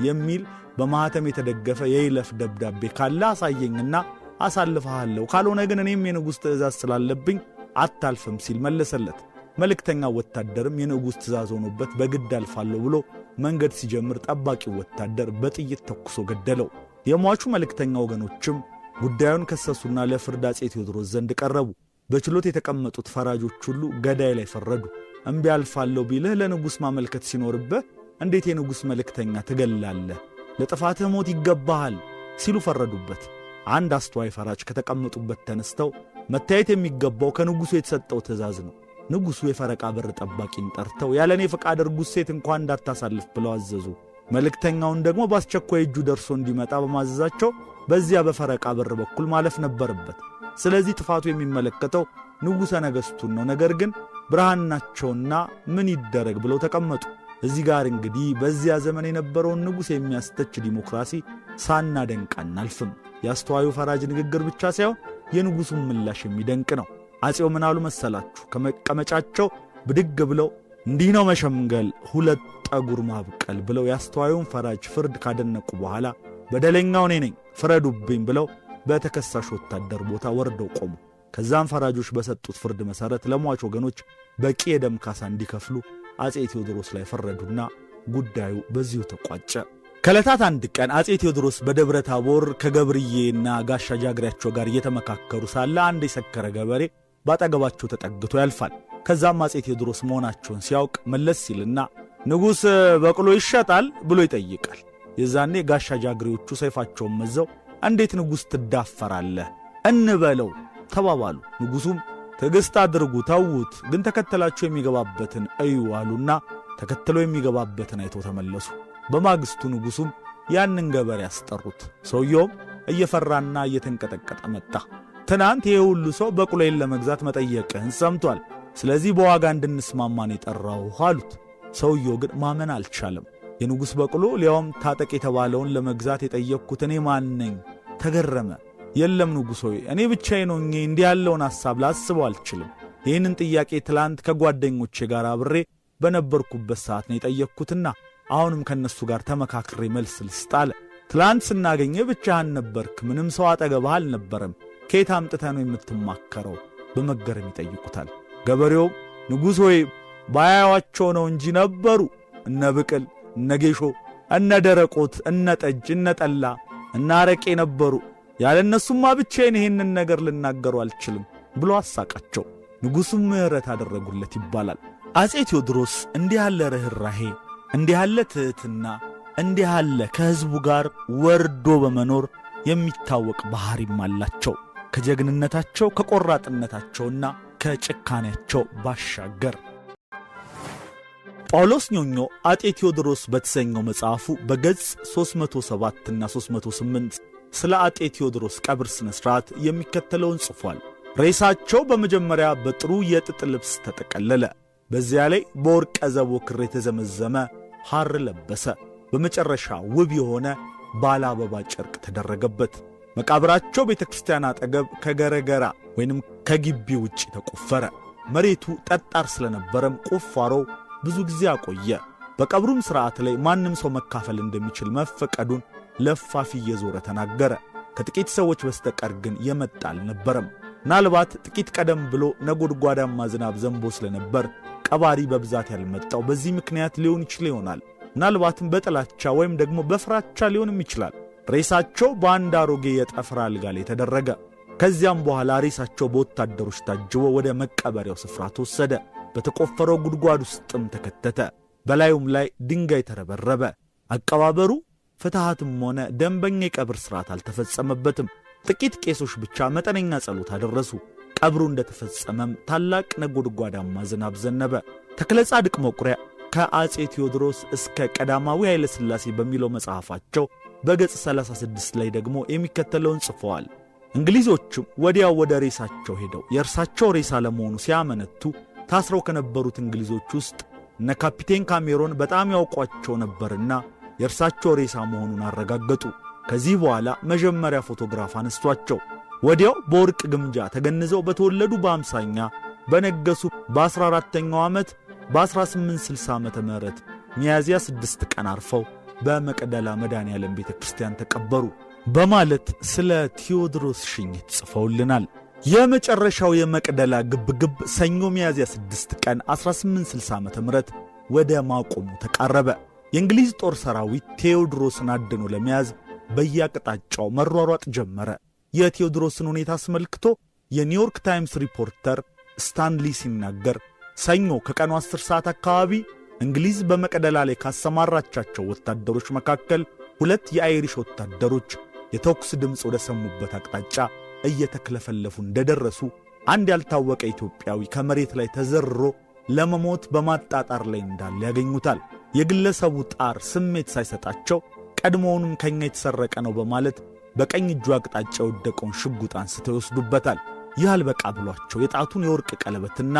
የሚል በማኅተም የተደገፈ የይለፍ ደብዳቤ ካለ አሳየኝና አሳልፈሃለሁ፣ ካልሆነ ግን እኔም የንጉሥ ትእዛዝ ስላለብኝ አታልፍም ሲል መለሰለት። መልእክተኛው ወታደርም የንጉሥ ትእዛዝ ሆኖበት በግድ አልፋለሁ ብሎ መንገድ ሲጀምር ጠባቂው ወታደር በጥይት ተኩሶ ገደለው። የሟቹ መልእክተኛ ወገኖችም ጉዳዩን ከሰሱና ለፍርድ አፄ ቴዎድሮስ ዘንድ ቀረቡ። በችሎት የተቀመጡት ፈራጆች ሁሉ ገዳይ ላይ ፈረዱ። እምቢ አልፋለሁ ቢልህ ለንጉሥ ማመልከት ሲኖርብህ እንዴት የንጉሥ መልእክተኛ ትገላለህ? ለጥፋትህ ሞት ይገባሃል ሲሉ ፈረዱበት። አንድ አስተዋይ ፈራጅ ከተቀመጡበት ተነስተው መታየት የሚገባው ከንጉሡ የተሰጠው ትእዛዝ ነው። ንጉሡ የፈረቃ በር ጠባቂን ጠርተው ያለኔ ፈቃድ እርጉዝ ሴት እንኳን እንዳታሳልፍ ብለው አዘዙ። መልእክተኛውን ደግሞ በአስቸኳይ እጁ ደርሶ እንዲመጣ በማዘዛቸው በዚያ በፈረቃ በር በኩል ማለፍ ነበረበት። ስለዚህ ጥፋቱ የሚመለከተው ንጉሠ ነገሥቱን ነው። ነገር ግን ብርሃን ናቸውና ምን ይደረግ ብለው ተቀመጡ። እዚህ ጋር እንግዲህ በዚያ ዘመን የነበረውን ንጉሥ የሚያስተች ዲሞክራሲ ሳናደንቅ አናልፍም። የአስተዋዩ ፈራጅ ንግግር ብቻ ሳይሆን የንጉሡን ምላሽ የሚደንቅ ነው። አፄው ምን አሉ መሰላችሁ? ከመቀመጫቸው ብድግ ብለው እንዲህ ነው መሸምገል፣ 2 ጠጉር ማብቀል ብለው የአስተዋዩን ፈራጅ ፍርድ ካደነቁ በኋላ በደለኛው እኔ ነኝ ፍረዱብኝ ብለው በተከሳሽ ወታደር ቦታ ወርደው ቆሙ። ከዛም ፈራጆች በሰጡት ፍርድ መሠረት ለሟች ወገኖች በቂ የደም ካሳ እንዲከፍሉ አፄ ቴዎድሮስ ላይ ፈረዱና ጉዳዩ በዚሁ ተቋጨ። ከዕለታት አንድ ቀን አፄ ቴዎድሮስ በደብረ ታቦር ከገብርዬና ጋሻ ጃግሬያቸው ጋር እየተመካከሩ ሳለ አንድ የሰከረ ገበሬ ባጠገባቸው ተጠግቶ ያልፋል። ከዛም አፄ ቴዎድሮስ መሆናቸውን ሲያውቅ መለስ ሲልና ንጉሥ በቅሎ ይሸጣል ብሎ ይጠይቃል። የዛኔ ጋሻ ጃግሬዎቹ ሰይፋቸውን መዘው እንዴት ንጉሥ ትዳፈራለህ እንበለው ተባባሉ። ንጉሡም ትዕግሥት አድርጉ ተዉት፣ ግን ተከተላቸው የሚገባበትን እዩ አሉና ተከትለው የሚገባበትን አይተው ተመለሱ። በማግስቱ ንጉሡም ያንን ገበሬ ያስጠሩት። ሰውየውም እየፈራና እየተንቀጠቀጠ መጣ። ትናንት ይሄ ሁሉ ሰው በቅሎዬን ለመግዛት መጠየቅህን ሰምቷል፣ ስለዚህ በዋጋ እንድንስማማን የጠራሁህ አሉት። ሰውየው ግን ማመን አልቻለም። የንጉሥ በቅሎ ሊያውም ታጠቅ የተባለውን ለመግዛት የጠየቅኩት እኔ ማን ነኝ? ተገረመ። የለም ንጉሥ ሆይ እኔ ብቻዬን ሆኜ እንዲህ ያለውን ሐሳብ ላስበው አልችልም። ይህንን ጥያቄ ትላንት ከጓደኞቼ ጋር አብሬ በነበርኩበት ሰዓት ነው የጠየቅኩትና አሁንም ከነሱ ጋር ተመካክሬ መልስ ልስጥ አለ። ትላንት ስናገኘ ብቻህን ነበርክ፣ ምንም ሰው አጠገብህ አልነበረም። ከየት አምጥተህ ነው የምትማከረው? በመገረም ይጠይቁታል። ገበሬውም ንጉሥ ሆይ ባያዩአቸው ነው እንጂ ነበሩ፣ እነ ብቅል፣ እነ ጌሾ፣ እነ ደረቆት፣ እነ ጠጅ፣ እነ ጠላ፣ እነ አረቄ ነበሩ። ያለ እነሱማ ብቻዬን ይህንን ነገር ልናገሩ አልችልም ብሎ አሳቃቸው። ንጉሡም ምሕረት አደረጉለት ይባላል። አፄ ቴዎድሮስ እንዲህ ያለ ርኅራሄ፣ እንዲህ ያለ ትሕትና፣ እንዲህ ያለ ከሕዝቡ ጋር ወርዶ በመኖር የሚታወቅ ባሕሪም አላቸው። ከጀግንነታቸው ከቆራጥነታቸውና ከጭካኔያቸው ባሻገር ጳውሎስ ኞኞ አጤ ቴዎድሮስ በተሰኘው መጽሐፉ በገጽ 307 እና 308 ስለ አጤ ቴዎድሮስ ቀብር ሥነ ሥርዓት የሚከተለውን ጽፏል። ሬሳቸው በመጀመሪያ በጥሩ የጥጥ ልብስ ተጠቀለለ። በዚያ ላይ በወርቀ ዘቦ ክር የተዘመዘመ ሐር ለበሰ። በመጨረሻ ውብ የሆነ ባለ አበባ ጨርቅ ተደረገበት። መቃብራቸው ቤተ ክርስቲያን አጠገብ ከገረገራ ወይንም ከግቢ ውጪ ተቆፈረ። መሬቱ ጠጣር ስለነበረም ቁፋሮው ብዙ ጊዜ አቆየ። በቀብሩም ሥርዓት ላይ ማንም ሰው መካፈል እንደሚችል መፈቀዱን ለፋፊ እየዞረ ተናገረ። ከጥቂት ሰዎች በስተቀር ግን የመጣ አልነበረም። ምናልባት ጥቂት ቀደም ብሎ ነጎድጓዳማ ዝናብ ዘንቦ ስለነበር ቀባሪ በብዛት ያልመጣው በዚህ ምክንያት ሊሆን ይችል ይሆናል። ምናልባትም በጥላቻ ወይም ደግሞ በፍራቻ ሊሆንም ይችላል። ሬሳቸው በአንድ አሮጌ የጠፍር አልጋ ላይ ተደረገ። ከዚያም በኋላ ሬሳቸው በወታደሮች ታጅቦ ወደ መቀበሪያው ስፍራ ተወሰደ። በተቆፈረው ጉድጓድ ውስጥም ተከተተ። በላዩም ላይ ድንጋይ ተረበረበ። አቀባበሩ ፍትሃትም ሆነ ደንበኛ የቀብር ሥርዓት አልተፈጸመበትም። ጥቂት ቄሶች ብቻ መጠነኛ ጸሎት አደረሱ። ቀብሩ እንደተፈጸመም ታላቅ ነጎድጓዳማ ዝናብ ዘነበ። ተክለ ጻድቅ መቁሪያ ከአፄ ቴዎድሮስ እስከ ቀዳማዊ ኃይለ ሥላሴ በሚለው መጽሐፋቸው በገጽ 36 ላይ ደግሞ የሚከተለውን ጽፈዋል። እንግሊዞችም ወዲያው ወደ ሬሳቸው ሄደው የእርሳቸው ሬሳ ለመሆኑ ሲያመነቱ ታስረው ከነበሩት እንግሊዞች ውስጥ እነ ካፒቴን ካሜሮን በጣም ያውቋቸው ነበርና የእርሳቸው ሬሳ መሆኑን አረጋገጡ። ከዚህ በኋላ መጀመሪያ ፎቶግራፍ አነሷቸው። ወዲያው በወርቅ ግምጃ ተገንዘው በተወለዱ በ50ኛ በነገሱ በ14ኛው ዓመት በ1860 ዓመተ ምህረት ሚያዝያ 6 ቀን አርፈው በመቅደላ መድኃኔዓለም ቤተ ክርስቲያን ተቀበሩ በማለት ስለ ቴዎድሮስ ሽኝት ጽፈውልናል። የመጨረሻው የመቅደላ ግብግብ ሰኞ ሚያዝያ 6 ቀን 1860 ዓመተ ምህረት ወደ ማቆሙ ተቃረበ። የእንግሊዝ ጦር ሰራዊት ቴዎድሮስን አድኖ ለመያዝ በየአቅጣጫው መሯሯጥ ጀመረ። የቴዎድሮስን ሁኔታ አስመልክቶ የኒውዮርክ ታይምስ ሪፖርተር ስታንሊ ሲናገር ሰኞ ከቀኑ 10 ሰዓት አካባቢ እንግሊዝ በመቅደላ ላይ ካሰማራቻቸው ወታደሮች መካከል 2 የአይሪሽ ወታደሮች የተኩስ ድምፅ ወደ ሰሙበት አቅጣጫ እየተክለፈለፉ እንደደረሱ አንድ ያልታወቀ ኢትዮጵያዊ ከመሬት ላይ ተዘርሮ ለመሞት በማጣጣር ላይ እንዳለ ያገኙታል። የግለሰቡ ጣር ስሜት ሳይሰጣቸው ቀድሞውንም ከኛ የተሰረቀ ነው በማለት በቀኝ እጁ አቅጣጫ የወደቀውን ሽጉጥ አንስተው ይወስዱበታል። ይህ አልበቃ ብሏቸው የጣቱን የወርቅ ቀለበትና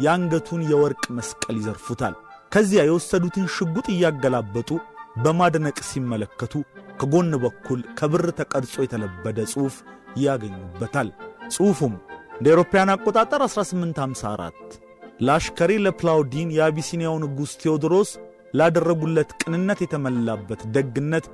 የአንገቱን የወርቅ መስቀል ይዘርፉታል። ከዚያ የወሰዱትን ሽጉጥ እያገላበጡ በማድነቅ ሲመለከቱ ከጎን በኩል ከብር ተቀርጾ የተለበደ ጽሑፍ ያገኙበታል። ጽሑፉም እንደ አውሮፓውያን አቆጣጠር 1854 ለአሽከሪ ለፕላውዲን የአቢሲኒያው ንጉሥ ቴዎድሮስ ላደረጉለት ቅንነት የተመላበት ደግነት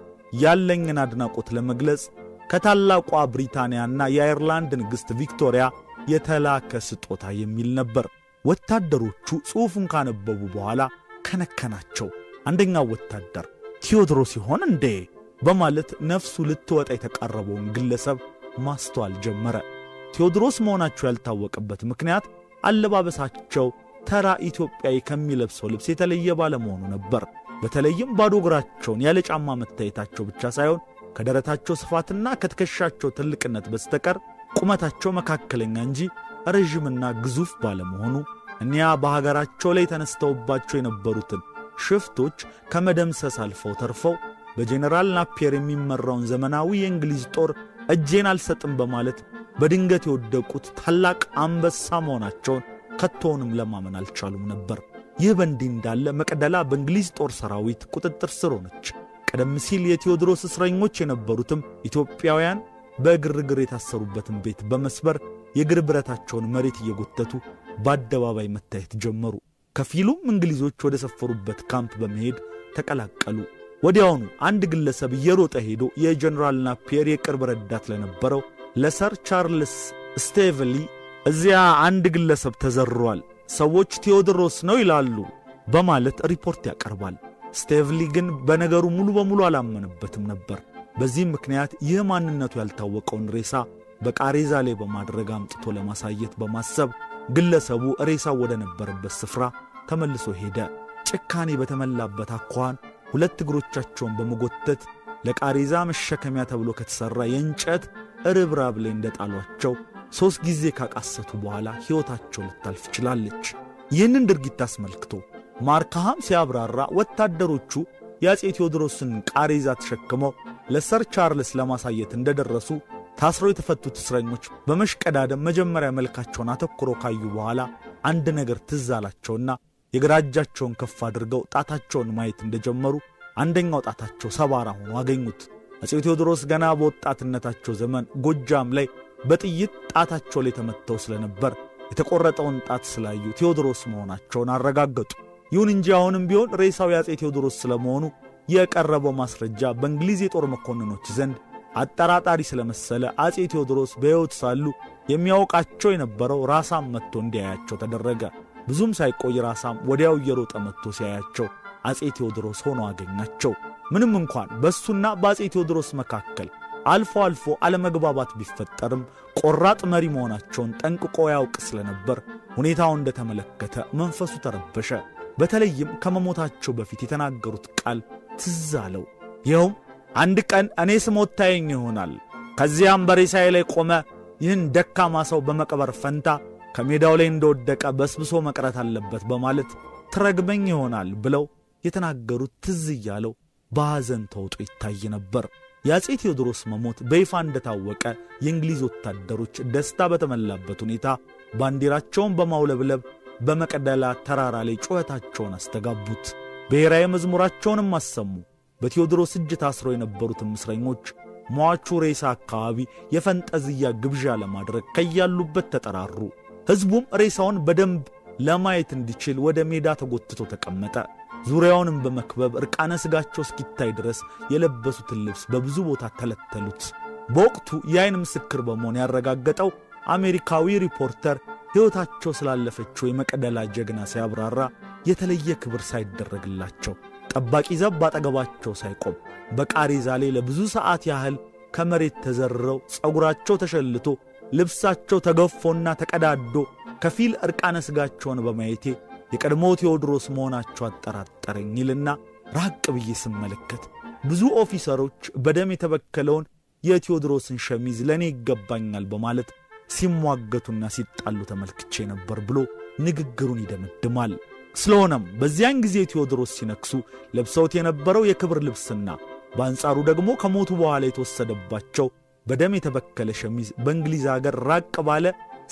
ያለኝን አድናቆት ለመግለጽ ከታላቋ ብሪታንያና የአየርላንድ ንግሥት ቪክቶሪያ የተላከ ስጦታ የሚል ነበር። ወታደሮቹ ጽሑፉን ካነበቡ በኋላ ከነከናቸው። አንደኛው ወታደር ቴዎድሮስ ይሆን እንዴ በማለት ነፍሱ ልትወጣ የተቃረበውን ግለሰብ ማስተዋል ጀመረ። ቴዎድሮስ መሆናቸው ያልታወቀበት ምክንያት አለባበሳቸው ተራ ኢትዮጵያዊ ከሚለብሰው ልብስ የተለየ ባለመሆኑ ነበር። በተለይም ባዶ እግራቸውን ያለ ጫማ መታየታቸው ብቻ ሳይሆን ከደረታቸው ስፋትና ከትከሻቸው ትልቅነት በስተቀር ቁመታቸው መካከለኛ እንጂ ረዥምና ግዙፍ ባለመሆኑ እኒያ በሀገራቸው ላይ ተነስተውባቸው የነበሩትን ሽፍቶች ከመደምሰስ አልፈው ተርፈው በጄኔራል ናፒየር የሚመራውን ዘመናዊ የእንግሊዝ ጦር እጄን አልሰጥም በማለት በድንገት የወደቁት ታላቅ አንበሳ መሆናቸውን ከቶውንም ለማመን አልቻሉም ነበር። ይህ በእንዲህ እንዳለ መቅደላ በእንግሊዝ ጦር ሰራዊት ቁጥጥር ስር ሆነች። ቀደም ሲል የቴዎድሮስ እስረኞች የነበሩትም ኢትዮጵያውያን በግርግር የታሰሩበትን ቤት በመስበር የእግር ብረታቸውን መሬት እየጎተቱ በአደባባይ መታየት ጀመሩ። ከፊሉም እንግሊዞች ወደ ሰፈሩበት ካምፕ በመሄድ ተቀላቀሉ። ወዲያውኑ አንድ ግለሰብ እየሮጠ ሄዶ የጀነራል ናፒየር የቅርብ ረዳት ለነበረው ለሰር ቻርልስ ስቴቭሊ እዚያ አንድ ግለሰብ ተዘርሯል፣ ሰዎች ቴዎድሮስ ነው ይላሉ በማለት ሪፖርት ያቀርባል። ስቴቭሊ ግን በነገሩ ሙሉ በሙሉ አላመነበትም ነበር። በዚህም ምክንያት ይህ ማንነቱ ያልታወቀውን ሬሳ በቃሬዛ ላይ በማድረግ አምጥቶ ለማሳየት በማሰብ ግለሰቡ ሬሳው ወደ ነበረበት ስፍራ ተመልሶ ሄደ። ጭካኔ በተመላበት አኳኋን ሁለት እግሮቻቸውን በመጎተት ለቃሬዛ መሸከሚያ ተብሎ ከተሰራ የእንጨት ርብራብ ላይ እንደጣሏቸው 3 ጊዜ ካቃሰቱ በኋላ ሕይወታቸው ልታልፍ ችላለች። ይህንን ድርጊት አስመልክቶ ማርክሃም ሲያብራራ ወታደሮቹ የአፄ ቴዎድሮስን ቃሬዛ ተሸክመው ለሰር ቻርልስ ለማሳየት እንደደረሱ ታስረው የተፈቱት እስረኞች በመሽቀዳደም መጀመሪያ መልካቸውን አተኩረው ካዩ በኋላ አንድ ነገር ትዝ አላቸውና የግራ እጃቸውን ከፍ አድርገው ጣታቸውን ማየት እንደጀመሩ አንደኛው ጣታቸው ሰባራ ሆኖ አገኙት። አፄ ቴዎድሮስ ገና በወጣትነታቸው ዘመን ጎጃም ላይ በጥይት ጣታቸው ላይ ተመተው ስለነበር የተቆረጠውን ጣት ስላዩ ቴዎድሮስ መሆናቸውን አረጋገጡ። ይሁን እንጂ አሁንም ቢሆን ሬሳው የአፄ ቴዎድሮስ ስለመሆኑ የቀረበው ማስረጃ በእንግሊዝ የጦር መኮንኖች ዘንድ አጠራጣሪ ስለመሰለ አፄ ቴዎድሮስ በሕይወት ሳሉ የሚያውቃቸው የነበረው ራሳም መጥቶ እንዲያያቸው ተደረገ። ብዙም ሳይቆይ ራሳም ወዲያው እየሮጠ መጥቶ ሲያያቸው አፄ ቴዎድሮስ ሆኖ አገኛቸው። ምንም እንኳን በሱና በአፄ ቴዎድሮስ መካከል አልፎ አልፎ አለመግባባት ቢፈጠርም ቆራጥ መሪ መሆናቸውን ጠንቅቆ ያውቅ ስለነበር ሁኔታውን እንደተመለከተ መንፈሱ ተረበሸ። በተለይም ከመሞታቸው በፊት የተናገሩት ቃል ትዝ አለው። ይኸውም አንድ ቀን እኔ ስሞት ታየኝ ይሆናል፣ ከዚያም በሬሳዬ ላይ ቆመ ይህን ደካማ ሰው በመቅበር ፈንታ ከሜዳው ላይ እንደወደቀ በስብሶ መቅረት አለበት በማለት ትረግመኝ ይሆናል ብለው የተናገሩት ትዝ እያለው በሐዘን ተውጦ ይታይ ነበር። የአፄ ቴዎድሮስ መሞት በይፋ እንደታወቀ የእንግሊዝ ወታደሮች ደስታ በተመላበት ሁኔታ ባንዲራቸውን በማውለብለብ በመቅደላ ተራራ ላይ ጩኸታቸውን አስተጋቡት። ብሔራዊ መዝሙራቸውንም አሰሙ። በቴዎድሮስ እጅ ታስረው የነበሩትም እስረኞች ሟቹ ሬሳ አካባቢ የፈንጠዝያ ግብዣ ለማድረግ ከያሉበት ተጠራሩ። ሕዝቡም ሬሳውን በደንብ ለማየት እንዲችል ወደ ሜዳ ተጎትቶ ተቀመጠ። ዙሪያውንም በመክበብ እርቃነ ሥጋቸው እስኪታይ ድረስ የለበሱትን ልብስ በብዙ ቦታ ተለተሉት። በወቅቱ የዓይን ምስክር በመሆን ያረጋገጠው አሜሪካዊ ሪፖርተር ሕይወታቸው ስላለፈችው የመቅደላ ጀግና ሲያብራራ የተለየ ክብር ሳይደረግላቸው ጠባቂ ዘብ ባጠገባቸው ሳይቆም በቃሬዛ ላይ ለብዙ ሰዓት ያህል ከመሬት ተዘርረው ጸጉራቸው ተሸልቶ ልብሳቸው ተገፎና ተቀዳዶ ከፊል እርቃነ ሥጋቸውን በማየቴ የቀድሞ ቴዎድሮስ መሆናቸው አጠራጠረኝ ይልና ራቅ ብዬ ስመለከት ብዙ ኦፊሰሮች በደም የተበከለውን የቴዎድሮስን ሸሚዝ ለኔ ይገባኛል በማለት ሲሟገቱና ሲጣሉ ተመልክቼ ነበር ብሎ ንግግሩን ይደመድማል። ስለሆነም በዚያን ጊዜ ቴዎድሮስ ሲነክሱ ለብሰውት የነበረው የክብር ልብስና በአንጻሩ ደግሞ ከሞቱ በኋላ የተወሰደባቸው በደም የተበከለ ሸሚዝ በእንግሊዝ አገር ራቅ ባለ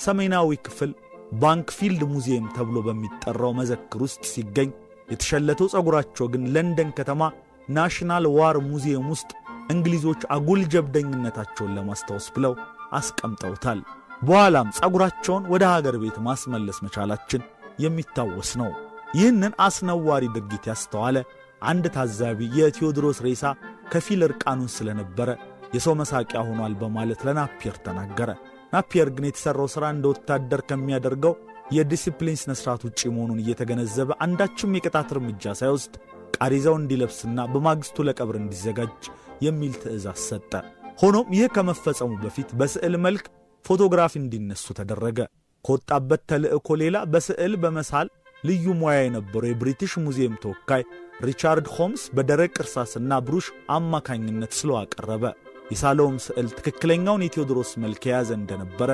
ሰሜናዊ ክፍል ባንክፊልድ ሙዚየም ተብሎ በሚጠራው መዘክር ውስጥ ሲገኝ፣ የተሸለተው ጸጉራቸው ግን ለንደን ከተማ ናሽናል ዋር ሙዚየም ውስጥ እንግሊዞች አጉል ጀብደኝነታቸውን ለማስታወስ ብለው አስቀምጠውታል። በኋላም ጸጉራቸውን ወደ ሀገር ቤት ማስመለስ መቻላችን የሚታወስ ነው። ይህንን አስነዋሪ ድርጊት ያስተዋለ አንድ ታዛቢ የቴዎድሮስ ሬሳ ከፊል እርቃኑን ስለነበረ የሰው መሳቂያ ሆኗል በማለት ለናፒየር ተናገረ። ናፒየር ግን የተሠራው ሥራ እንደ ወታደር ከሚያደርገው የዲሲፕሊን ስነ ሥርዓት ውጪ መሆኑን እየተገነዘበ አንዳችም የቅጣት እርምጃ ሳይወስድ ቃሬዛው እንዲለብስና በማግስቱ ለቀብር እንዲዘጋጅ የሚል ትእዛዝ ሰጠ። ሆኖም ይህ ከመፈጸሙ በፊት በስዕል መልክ ፎቶግራፍ እንዲነሱ ተደረገ። ከወጣበት ተልእኮ ሌላ በስዕል በመሳል ልዩ ሙያ የነበረው የብሪቲሽ ሙዚየም ተወካይ ሪቻርድ ሆምስ በደረቅ እርሳስና ብሩሽ አማካኝነት ስሎ አቀረበ። የሳለውም ስዕል ትክክለኛውን የቴዎድሮስ መልክ የያዘ እንደነበረ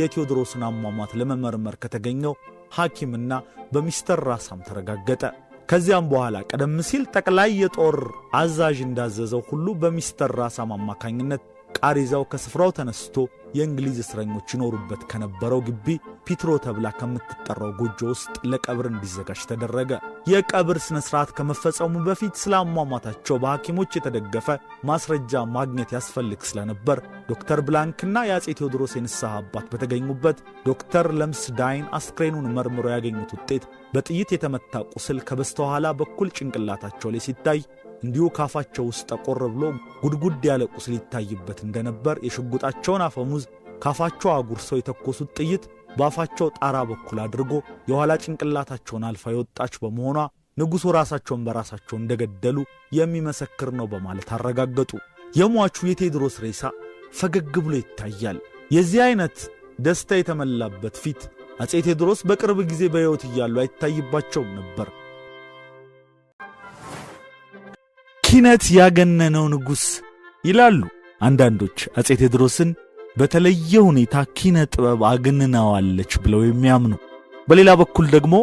የቴዎድሮስን አሟሟት ለመመርመር ከተገኘው ሐኪምና በሚስተር ራሳም ተረጋገጠ። ከዚያም በኋላ ቀደም ሲል ጠቅላይ የጦር አዛዥ እንዳዘዘው ሁሉ በሚስተር ራሳም አማካኝነት ቃሪዛው ከስፍራው ተነስቶ የእንግሊዝ እስረኞች ይኖሩበት ከነበረው ግቢ ፒትሮ ተብላ ከምትጠራው ጎጆ ውስጥ ለቀብር እንዲዘጋጅ ተደረገ። የቀብር ስነ ስርዓት ከመፈጸሙ በፊት ስለ አሟሟታቸው በሐኪሞች የተደገፈ ማስረጃ ማግኘት ያስፈልግ ስለነበር ዶክተር ብላንክና የአጼ ቴዎድሮስ የንስሐ አባት በተገኙበት ዶክተር ለምስዳይን አስክሬኑን መርምሮ ያገኙት ውጤት በጥይት የተመታ ቁስል ከበስተኋላ በኩል ጭንቅላታቸው ላይ ሲታይ እንዲሁ ካፋቸው ውስጥ ጠቆር ብሎ ጉድጉድ ያለ ቁስል ይታይበት እንደነበር፣ የሽጉጣቸውን አፈሙዝ ካፋቸው አጉርሰው የተኮሱት ጥይት በአፋቸው ጣራ በኩል አድርጎ የኋላ ጭንቅላታቸውን አልፋ የወጣች በመሆኗ ንጉሡ ራሳቸውን በራሳቸው እንደገደሉ የሚመሰክር ነው በማለት አረጋገጡ። የሟቹ የቴዎድሮስ ሬሳ ፈገግ ብሎ ይታያል። የዚህ አይነት ደስታ የተመላበት ፊት አጼ ቴዎድሮስ በቅርብ ጊዜ በሕይወት እያሉ አይታይባቸውም ነበር። ኪነት ያገነነው ንጉሥ ይላሉ አንዳንዶች አጼ ቴዎድሮስን በተለየ ሁኔታ ኪነ ጥበብ አገንናዋለች ብለው የሚያምኑ፣ በሌላ በኩል ደግሞ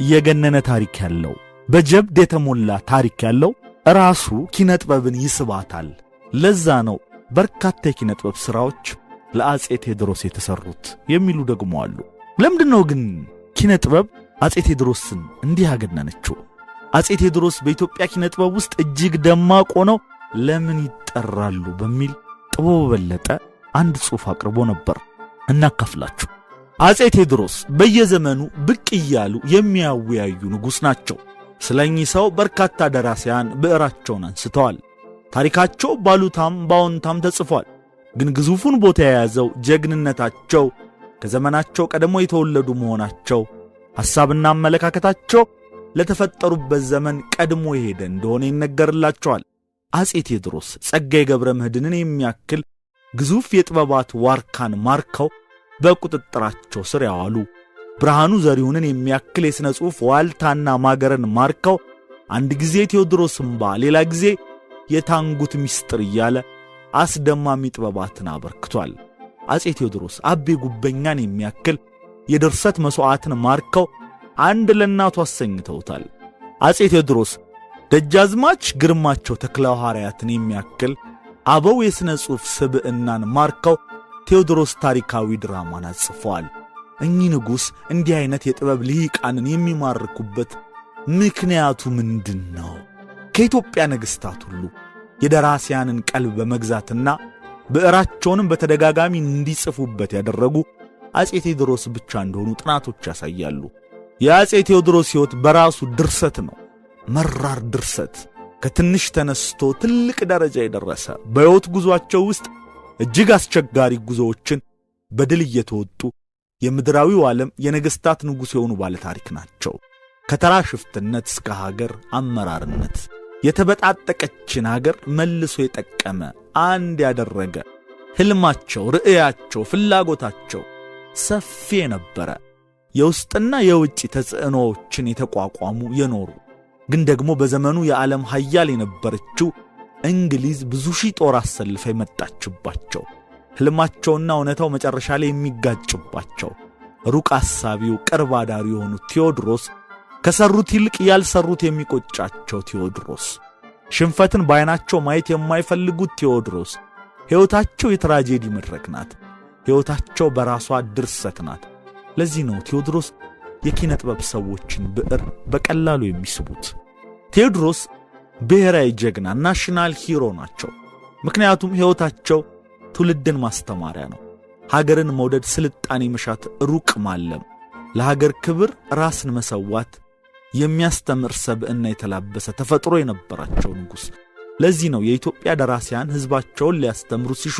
የገነነ ታሪክ ያለው በጀብድ የተሞላ ታሪክ ያለው ራሱ ኪነ ጥበብን ይስባታል። ለዛ ነው በርካታ የኪነ ጥበብ ሥራዎች ለአጼ ቴዎድሮስ የተሰሩት የሚሉ ደግሞ አሉ። ለምንድነው ግን ኪነ ጥበብ አጼ ቴዎድሮስን እንዲህ አገነነችው? አጼ ቴዎድሮስ በኢትዮጵያ ኪነ ጥበብ ውስጥ እጅግ ደማቅ ሆነው ለምን ይጠራሉ በሚል ጥበቡ በለጠ አንድ ጽሑፍ አቅርቦ ነበር። እናካፍላችሁ። አጼ ቴዎድሮስ በየዘመኑ ብቅ እያሉ የሚያወያዩ ንጉሥ ናቸው። ስለኚህ ሰው በርካታ ደራሲያን ብዕራቸውን አንስተዋል። ታሪካቸው ባሉታም ባዎንታም ተጽፏል። ግን ግዙፉን ቦታ የያዘው ጀግንነታቸው፣ ከዘመናቸው ቀድሞ የተወለዱ መሆናቸው፣ ሐሳብና አመለካከታቸው ለተፈጠሩበት ዘመን ቀድሞ የሄደ እንደሆነ ይነገርላቸዋል። አጼ ቴዎድሮስ ጸጋዬ ገብረ መድኅንን የሚያክል ግዙፍ የጥበባት ዋርካን ማርከው በቁጥጥራቸው ስር ያዋሉ፣ ብርሃኑ ዘሪሁንን የሚያክል የሥነ ጽሑፍ ዋልታና ማገረን ማርከው አንድ ጊዜ ቴዎድሮስ እምባ ሌላ ጊዜ የታንጉት ምስጢር እያለ አስደማሚ ጥበባትን አበርክቷል። አጼ ቴዎድሮስ አቤ ጉበኛን የሚያክል የድርሰት መሥዋዕትን ማርከው አንድ ለእናቱ አሰኝተውታል። አጼ ቴዎድሮስ ደጃዝማች ግርማቸው ተክለ ሐዋርያትን የሚያክል አበው የሥነ ጽሑፍ ስብዕናን ማርከው ቴዎድሮስ ታሪካዊ ድራማን አጽፈዋል። እኚህ ንጉሥ እንዲህ አይነት የጥበብ ልሂቃንን የሚማርኩበት ምክንያቱ ምንድን ነው? ከኢትዮጵያ ነገሥታት ሁሉ የደራሲያንን ቀልብ በመግዛትና ብዕራቸውንም በተደጋጋሚ እንዲጽፉበት ያደረጉ አጼ ቴዎድሮስ ብቻ እንደሆኑ ጥናቶች ያሳያሉ። የአጼ ቴዎድሮስ ሕይወት በራሱ ድርሰት ነው። መራር ድርሰት፣ ከትንሽ ተነስቶ ትልቅ ደረጃ የደረሰ፣ በሕይወት ጉዞአቸው ውስጥ እጅግ አስቸጋሪ ጉዞዎችን በድል እየተወጡ የምድራዊው ዓለም የነገሥታት ንጉሥ የሆኑ ባለ ታሪክ ናቸው። ከተራ ሽፍትነት እስከ ሀገር አመራርነት፣ የተበጣጠቀችን ሀገር መልሶ የጠቀመ አንድ ያደረገ፣ ሕልማቸው፣ ርዕያቸው፣ ፍላጎታቸው ሰፊ የነበረ፣ የውስጥና የውጭ ተጽዕኖዎችን የተቋቋሙ የኖሩ፣ ግን ደግሞ በዘመኑ የዓለም ኃያል የነበረችው እንግሊዝ ብዙ ሺህ ጦር አሰልፋ የመጣችባቸው፣ ሕልማቸውና እውነታው መጨረሻ ላይ የሚጋጭባቸው፣ ሩቅ አሳቢው ቅርብ አዳሪ የሆኑት ቴዎድሮስ፣ ከሰሩት ይልቅ ያልሰሩት የሚቆጫቸው ቴዎድሮስ፣ ሽንፈትን በዓይናቸው ማየት የማይፈልጉት ቴዎድሮስ፣ ሕይወታቸው የትራጄዲ መድረክ ናት። ሕይወታቸው በራሷ ድርሰት ናት። ለዚህ ነው ቴዎድሮስ የኪነ ጥበብ ሰዎችን ብዕር በቀላሉ የሚስቡት። ቴዎድሮስ ብሔራዊ ጀግና ናሽናል ሂሮ ናቸው። ምክንያቱም ሕይወታቸው ትውልድን ማስተማሪያ ነው። ሀገርን መውደድ፣ ስልጣኔ መሻት፣ ሩቅ ማለም፣ ለሀገር ክብር ራስን መሰዋት የሚያስተምር ሰብዕና የተላበሰ ተፈጥሮ የነበራቸው ንጉሥ። ለዚህ ነው የኢትዮጵያ ደራሲያን ሕዝባቸውን ሊያስተምሩ ሲሹ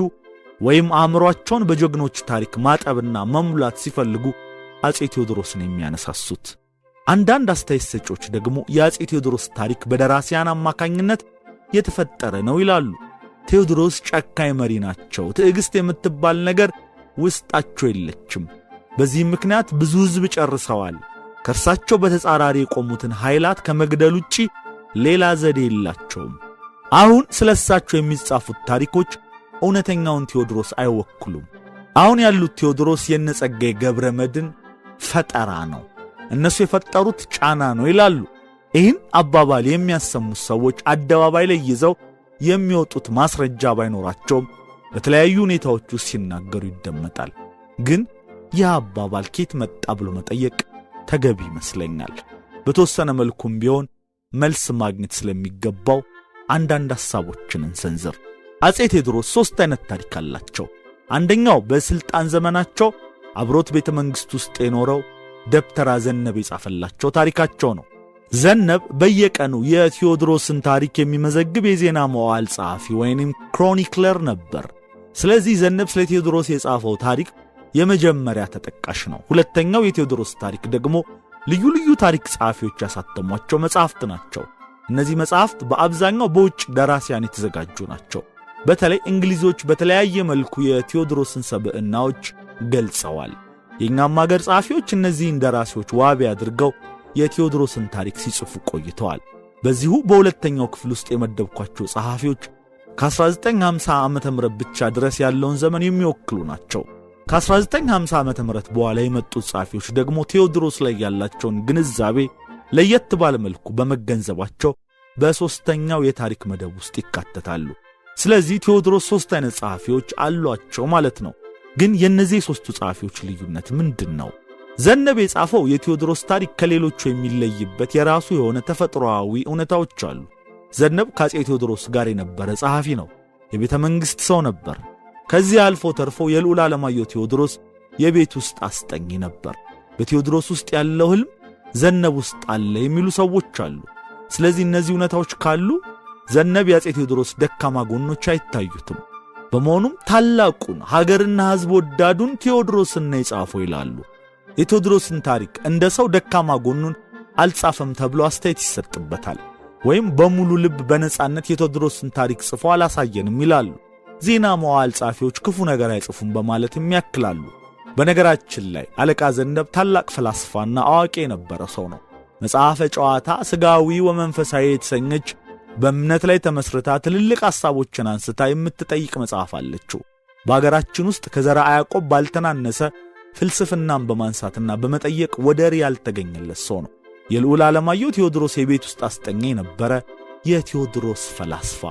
ወይም አእምሮአቸውን በጀግኖች ታሪክ ማጠብና መሙላት ሲፈልጉ አጼ ቴዎድሮስን የሚያነሳሱት። አንዳንድ አስተያየት ሰጪዎች ደግሞ የአጼ ቴዎድሮስ ታሪክ በደራሲያን አማካኝነት የተፈጠረ ነው ይላሉ። ቴዎድሮስ ጨካኝ መሪ ናቸው። ትዕግስት የምትባል ነገር ውስጣቸው የለችም። በዚህም ምክንያት ብዙ ሕዝብ ጨርሰዋል። ከእርሳቸው በተጻራሪ የቆሙትን ኃይላት ከመግደል ውጪ ሌላ ዘዴ የላቸውም። አሁን ስለ እሳቸው የሚጻፉት ታሪኮች እውነተኛውን ቴዎድሮስ አይወክሉም። አሁን ያሉት ቴዎድሮስ የነጸጋዬ ገብረ መድኅን ፈጠራ ነው፣ እነሱ የፈጠሩት ጫና ነው ይላሉ። ይህን አባባል የሚያሰሙት ሰዎች አደባባይ ላይ ይዘው የሚወጡት ማስረጃ ባይኖራቸውም በተለያዩ ሁኔታዎች ውስጥ ሲናገሩ ይደመጣል። ግን ይህ አባባል ከየት መጣ ብሎ መጠየቅ ተገቢ ይመስለኛል። በተወሰነ መልኩም ቢሆን መልስ ማግኘት ስለሚገባው አንዳንድ ሐሳቦችን እንሰንዝር። አጼ ቴዎድሮስ 3 አይነት ታሪክ አላቸው። አንደኛው በስልጣን ዘመናቸው አብሮት ቤተ መንግሥት ውስጥ የኖረው ደብተራ ዘነብ የጻፈላቸው ታሪካቸው ነው። ዘነብ በየቀኑ የቴዎድሮስን ታሪክ የሚመዘግብ የዜና መዋዕል ጸሐፊ ወይንም ክሮኒክለር ነበር። ስለዚህ ዘነብ ስለ ቴዎድሮስ የጻፈው ታሪክ የመጀመሪያ ተጠቃሽ ነው። ሁለተኛው የቴዎድሮስ ታሪክ ደግሞ ልዩ ልዩ ታሪክ ጸሐፊዎች ያሳተሟቸው መጻሕፍት ናቸው። እነዚህ መጻሕፍት በአብዛኛው በውጭ ደራሲያን የተዘጋጁ ናቸው። በተለይ እንግሊዞች በተለያየ መልኩ የቴዎድሮስን ሰብዕናዎች ገልጸዋል። የኛም ሀገር ጸሐፊዎች እነዚህን ደራሲዎች ዋቢ አድርገው የቴዎድሮስን ታሪክ ሲጽፉ ቆይተዋል። በዚሁ በሁለተኛው ክፍል ውስጥ የመደብኳቸው ጸሐፊዎች ከ1950 ዓመተ ምህረት ብቻ ድረስ ያለውን ዘመን የሚወክሉ ናቸው። ከ1950 ዓመተ ምህረት በኋላ የመጡት ጸሐፊዎች ደግሞ ቴዎድሮስ ላይ ያላቸውን ግንዛቤ ለየት ባለ መልኩ በመገንዘባቸው በሶስተኛው የታሪክ መደብ ውስጥ ይካተታሉ። ስለዚህ ቴዎድሮስ 3 አይነት ጸሐፊዎች አሏቸው ማለት ነው። ግን የነዚህ 3ቱ ጸሐፊዎች ልዩነት ምንድነው? ዘነብ የጻፈው የቴዎድሮስ ታሪክ ከሌሎቹ የሚለይበት የራሱ የሆነ ተፈጥሯዊ እውነታዎች አሉ። ዘነብ ከአጼ ቴዎድሮስ ጋር የነበረ ጸሐፊ ነው። የቤተ መንግሥት ሰው ነበር። ከዚህ አልፎ ተርፎ የልዑል ዓለማየሁ ቴዎድሮስ የቤት ውስጥ አስጠኝ ነበር። በቴዎድሮስ ውስጥ ያለው ሕልም ዘነብ ውስጥ አለ የሚሉ ሰዎች አሉ። ስለዚህ እነዚህ እውነታዎች ካሉ ዘነብ የአጼ ቴዎድሮስ ደካማ ጎኖች አይታዩትም። በመሆኑም ታላቁን ሀገርና ሕዝብ ወዳዱን ቴዎድሮስን ነው የጻፈው ይላሉ። የቴዎድሮስን ታሪክ እንደ ሰው ደካማ ጎኑን አልጻፈም ተብሎ አስተያየት ይሰጥበታል። ወይም በሙሉ ልብ በነጻነት የቴዎድሮስን ታሪክ ጽፎ አላሳየንም ይላሉ። ዜና መዋዕል ጸሐፊዎች ክፉ ነገር አይጽፉም በማለት የሚያክላሉ። በነገራችን ላይ አለቃ ዘነብ ታላቅ ፈላስፋና አዋቂ የነበረ ሰው ነው። መጽሐፈ ጨዋታ ሥጋዊ ወመንፈሳዊ የተሰኘች በእምነት ላይ ተመስርታ ትልልቅ ሐሳቦችን አንስታ የምትጠይቅ መጽሐፍ አለችው። በአገራችን ውስጥ ከዘራ ያዕቆብ ባልተናነሰ ፍልስፍናን በማንሳትና በመጠየቅ ወደር ያልተገኘለት ሰው ነው። የልዑል ዓለማየሁ ቴዎድሮስ የቤት ውስጥ አስጠኛ የነበረ የቴዎድሮስ ፈላስፋ።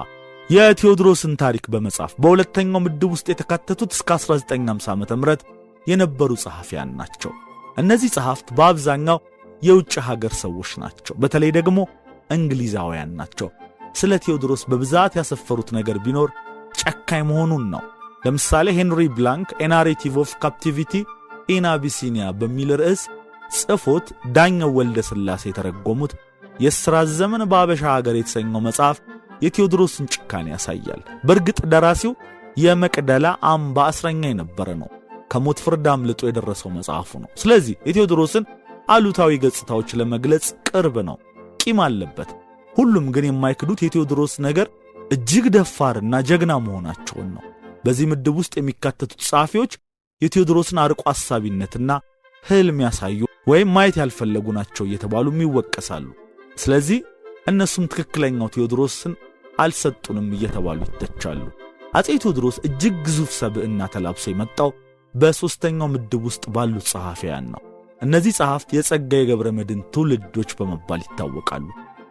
የቴዎድሮስን ታሪክ በመጻፍ በሁለተኛው ምድብ ውስጥ የተካተቱት እስከ 1950 ዓመተ ምህረት የነበሩ ጸሐፊያን ናቸው። እነዚህ ጸሐፍት በአብዛኛው የውጭ ሀገር ሰዎች ናቸው። በተለይ ደግሞ እንግሊዛውያን ናቸው። ስለ ቴዎድሮስ በብዛት ያሰፈሩት ነገር ቢኖር ጨካኝ መሆኑን ነው። ለምሳሌ ሄንሪ ብላንክ ኤ ናሬቲቭ ኦፍ ካፕቲቪቲ ኢን አቢሲኒያ በሚል ርዕስ ጽፎት ዳኛው ወልደ ሥላሴ የተረጎሙት የሥራት ዘመን በአበሻ ሀገር የተሰኘው መጽሐፍ የቴዎድሮስን ጭካኔ ያሳያል። በእርግጥ ደራሲው የመቅደላ አምባ እስረኛ የነበረ ነው። ከሞት ፍርድ አምልጦ የደረሰው መጽሐፉ ነው። ስለዚህ የቴዎድሮስን አሉታዊ ገጽታዎች ለመግለጽ ቅርብ ነው። ቂም አለበት። ሁሉም ግን የማይክዱት የቴዎድሮስ ነገር እጅግ ደፋርና ጀግና መሆናቸውን ነው። በዚህ ምድብ ውስጥ የሚካተቱት ጸሐፊዎች የቴዎድሮስን አርቆ አሳቢነትና ሕልም ያሳዩ ወይም ማየት ያልፈለጉ ናቸው እየተባሉ ይወቀሳሉ። ስለዚህ እነሱም ትክክለኛው ቴዎድሮስን አልሰጡንም እየተባሉ ይተቻሉ። አጼ ቴዎድሮስ እጅግ ግዙፍ ሰብዕና ተላብሶ የመጣው በሶስተኛው ምድብ ውስጥ ባሉት ጸሐፊያን ነው። እነዚህ ጸሐፍት የጸጋዬ ገብረ መድኅን ትውልዶች በመባል ይታወቃሉ።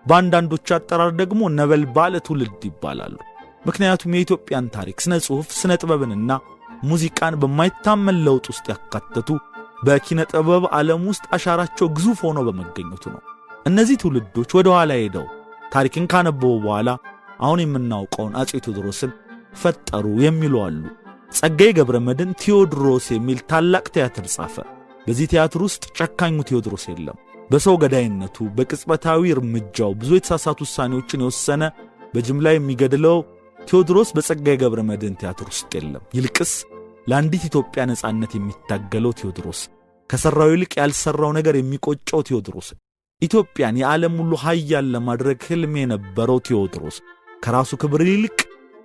በአንዳንዶች አጠራር ደግሞ ነበልባለ ትውልድ ይባላሉ። ምክንያቱም የኢትዮጵያን ታሪክ፣ ስነ ጽሑፍ፣ ስነ ጥበብንና ሙዚቃን በማይታመን ለውጥ ውስጥ ያካተቱ በኪነ ጥበብ ዓለም ውስጥ አሻራቸው ግዙፍ ሆኖ በመገኘቱ ነው። እነዚህ ትውልዶች ወደ ኋላ ሄደው ታሪክን ካነበቡ በኋላ አሁን የምናውቀውን አጼ ቴዎድሮስን ፈጠሩ የሚሉ አሉ። ጸጋዬ ገብረ መድኅን ቴዎድሮስ የሚል ታላቅ ቲያትር ጻፈ። በዚህ ቲያትር ውስጥ ጨካኙ ቴዎድሮስ የለም። በሰው ገዳይነቱ፣ በቅጽበታዊ እርምጃው ብዙ የተሳሳቱ ውሳኔዎችን የወሰነ በጅምላ የሚገድለው ቴዎድሮስ በጸጋዬ ገብረ መድኅን ቲያትር ውስጥ የለም። ይልቅስ ለአንዲት ኢትዮጵያ ነጻነት የሚታገለው ቴዎድሮስ፣ ከሠራው ይልቅ ያልሠራው ነገር የሚቆጨው ቴዎድሮስ፣ ኢትዮጵያን የዓለም ሁሉ ኃያል ለማድረግ ሕልም የነበረው ቴዎድሮስ፣ ከራሱ ክብር ይልቅ